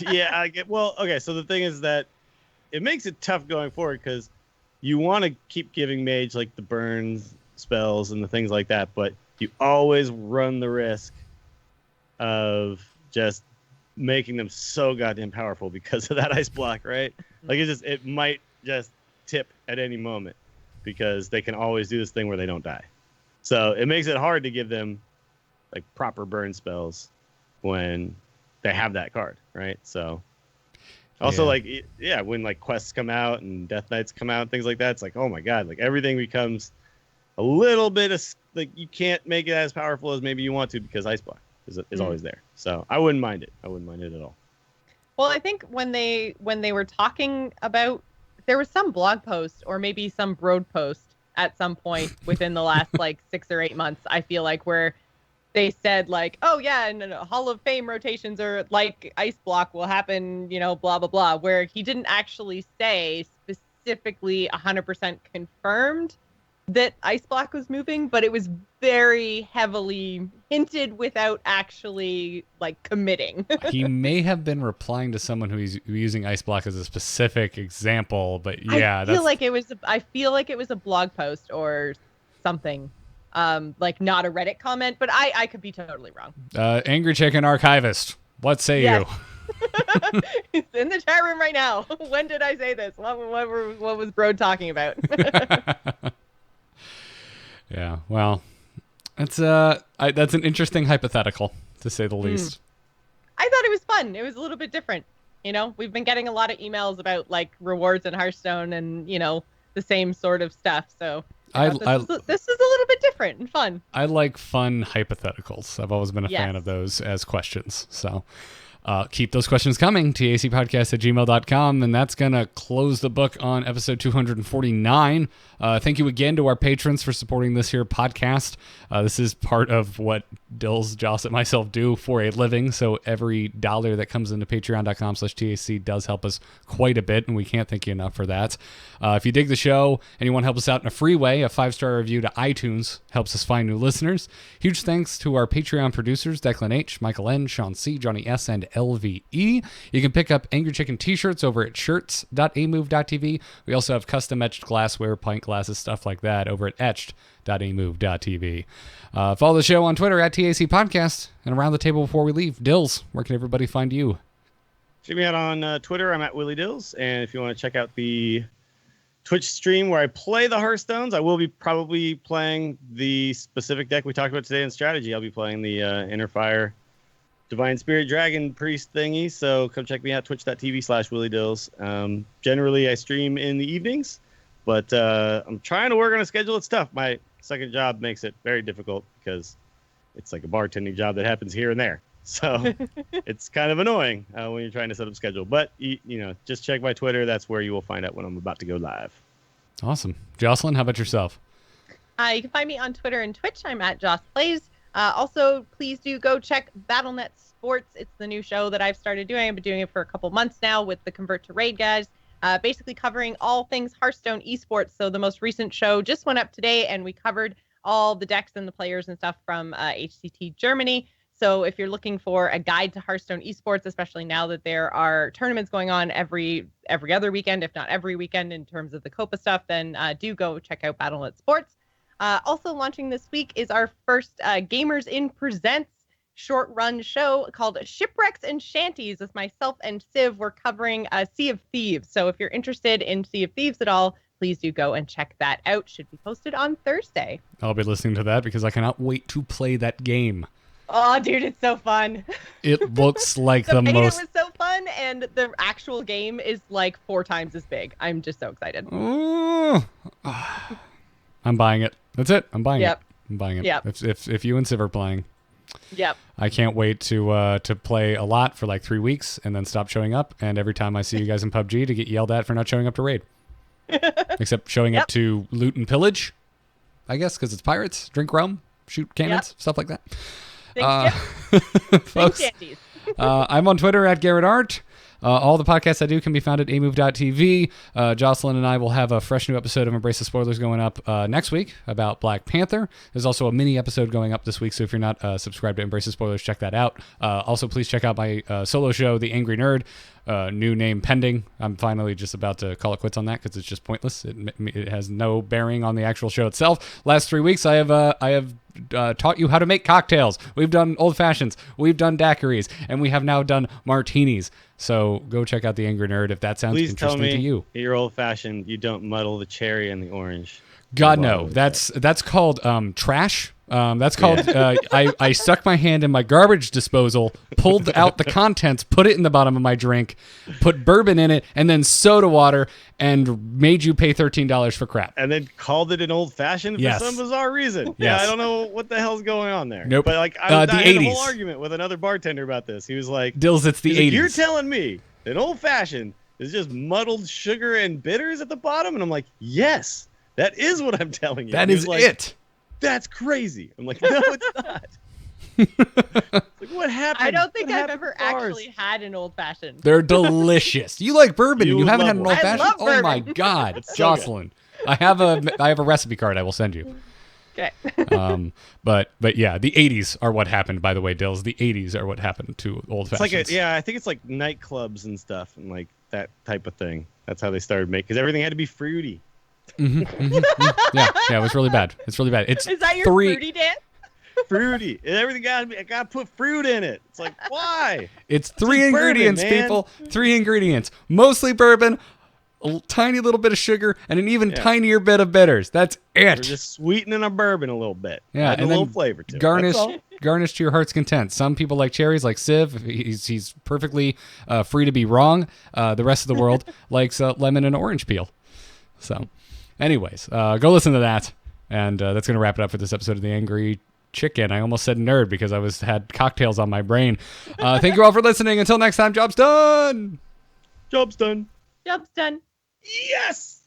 Yeah, okay, so the thing is that it makes it tough going forward because you want to keep giving Mage like the burns spells and the things like that, but you always run the risk of just making them so goddamn powerful because of that Ice Block, right? Like it might just tip at any moment because they can always do this thing where they don't die. So it makes it hard to give them like proper burn spells when they have that card, right? So also when like quests come out and Death Knights come out and things like that, it's like, oh my god, like everything becomes a little bit of like you can't make it as powerful as maybe you want to because Ice Block is always there. So I wouldn't mind it. I wouldn't mind it at all. Well, I think when they were talking about, there was some blog post or maybe some Broad post at some point within the last like 6 or 8 months, I feel like, where they said like, oh yeah, and Hall of Fame rotations are like Ice Block will happen, blah, blah, blah, where he didn't actually say specifically 100% confirmed that Ice Block was moving, but it was very heavily hinted without actually like committing. He may have been replying to someone who's using Ice Block as a specific example, but yeah, I feel like it was a blog post or something, like not a Reddit comment, but I could be totally wrong. Angry Chicken Archivist, what say you? It's in the chat room right now. When did I say this? What was Broad talking about? Yeah, well, that's an interesting hypothetical, to say the least. I thought it was fun. It was a little bit different. We've been getting a lot of emails about like rewards in Hearthstone and, the same sort of stuff. So this is a little bit different and fun. I like fun hypotheticals. I've always been a fan of those as questions. So keep those questions coming, tacpodcast@gmail.com, and that's going to close the book on episode 249. Thank you again to our patrons for supporting this here podcast. This is part of what Dills, Joss, and myself do for a living. So every dollar that comes into patreon.com/TAC does help us quite a bit, and we can't thank you enough for that. If you dig the show and you want to help us out in a free way, a 5-star review to iTunes helps us find new listeners. Huge thanks to our Patreon producers, Declan H., Michael N., Sean C., Johnny S., and LVE. You can pick up Angry Chicken t-shirts over at shirts.amove.tv. We also have custom etched glassware, pint glasses, stuff like that over at etched.amove.tv. Follow the show on Twitter at TAC Podcast. And around the table before we leave, Dills, where can everybody find you? Check me out on Twitter. I'm at Willie Dills. And if you want to check out the Twitch stream where I play the Hearthstones, I will be probably playing the specific deck we talked about today in strategy. I'll be playing the Inner Fire Divine Spirit Dragon Priest thingy. So come check me out, twitch.tv/Willie Dills. Generally, I stream in the evenings, but I'm trying to work on a schedule. It's tough. My second job makes it very difficult because it's like a bartending job that happens here and there. So it's kind of annoying when you're trying to set up a schedule. But, just check my Twitter. That's where you will find out when I'm about to go live. Awesome. Jocelyn, how about yourself? You can find me on Twitter and Twitch. I'm at Joss Plays. Also, please do go check BattleNet Sports. It's the new show that I've started doing. I've been doing it for a couple months now with the Convert to Raid guys. Basically covering all things Hearthstone esports. So the most recent show just went up today, and we covered all the decks and the players and stuff from HCT Germany. So if you're looking for a guide to Hearthstone esports, especially now that there are tournaments going on every other weekend, if not every weekend in terms of the Copa stuff, then do go check out BattleNet Sports. Also launching this week is our first Gamers In Presents short-run show called Shipwrecks and Shanties with myself and Civ. We're covering Sea of Thieves. So if you're interested in Sea of Thieves at all, please do go and check that out. Should be posted on Thursday. I'll be listening to that because I cannot wait to play that game. Oh, dude, it's so fun. It looks like the beta most... was so fun, and the actual game is like 4 times as big. I'm just so excited. I'm buying it. That's it. I'm buying it. I'm buying it. Yep. If you and Civ are playing. Yep. I can't wait to play a lot for like 3 weeks and then stop showing up. And every time I see you guys in PUBG to get yelled at for not showing up to raid. Except showing up to loot and pillage, I guess, because it's pirates, drink rum, shoot cannons, stuff like that. Folks, I'm on Twitter at Garrett Art. All the podcasts I do can be found at amove.tv. Jocelyn and I will have a fresh new episode of Embrace the Spoilers going up next week about Black Panther. There's also a mini episode going up this week, so if you're not subscribed to Embrace the Spoilers, check that out. Also, please check out my solo show, The Angry Nerd. New name pending. I'm finally just about to call it quits on that because it's just pointless. It has no bearing on the actual show itself. Last 3 weeks, I have taught you how to make cocktails. We've done old fashions. We've done daiquiris, and we have now done martinis. So go check out The Angry Nerd if that sounds interesting to you. You're old fashioned. You don't muddle the cherry and the orange. God no. That's called trash. That's called I stuck my hand in my garbage disposal, pulled out the contents, put it in the bottom of my drink, put bourbon in it, and then soda water, and made you pay $13 for crap. And then called it an old fashioned for some bizarre reason. Yeah, I don't know what the hell's going on there. Nope. But like I had a whole argument with another bartender about this. He was like, Dills, it's the 80s. Like, you're telling me that old fashioned is just muddled sugar and bitters at the bottom? And I'm like, yes, that is what I'm telling you. That is like, it. That's crazy. I'm like, no, it's not. Like, what happened? I don't think I've ever actually had an old fashioned. They're delicious. You like bourbon and you haven't had an old fashioned? Oh my God, Jocelyn. I have a recipe card I will send you. Okay. But yeah, the 80s are what happened, by the way, Dills. The 80s are what happened to old fashions. I think it's like nightclubs and stuff and like that type of thing. That's how they started making, because everything had to be fruity. Yeah, it was really bad. It's really bad. Is that your fruity dance? Fruity. Everything got to put fruit in it. It's like, why? It's 3 ingredients, bourbon, people. 3 ingredients. Mostly bourbon, a tiny little bit of sugar, and an even tinier bit of bitters. That's it. We're just sweetening our bourbon a little bit. Yeah, and a little flavor to it. Garnish to your heart's content. Some people like cherries, like Civ. He's perfectly free to be wrong. The rest of the world likes lemon and orange peel. So, anyways, go listen to that. And that's going to wrap it up for this episode of The Angry Chicken. I almost said nerd because I had cocktails on my brain. Thank you all for listening. Until next time, job's done. Job's done. Job's done. Yes.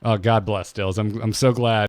Oh, God bless, Dills. I'm so glad.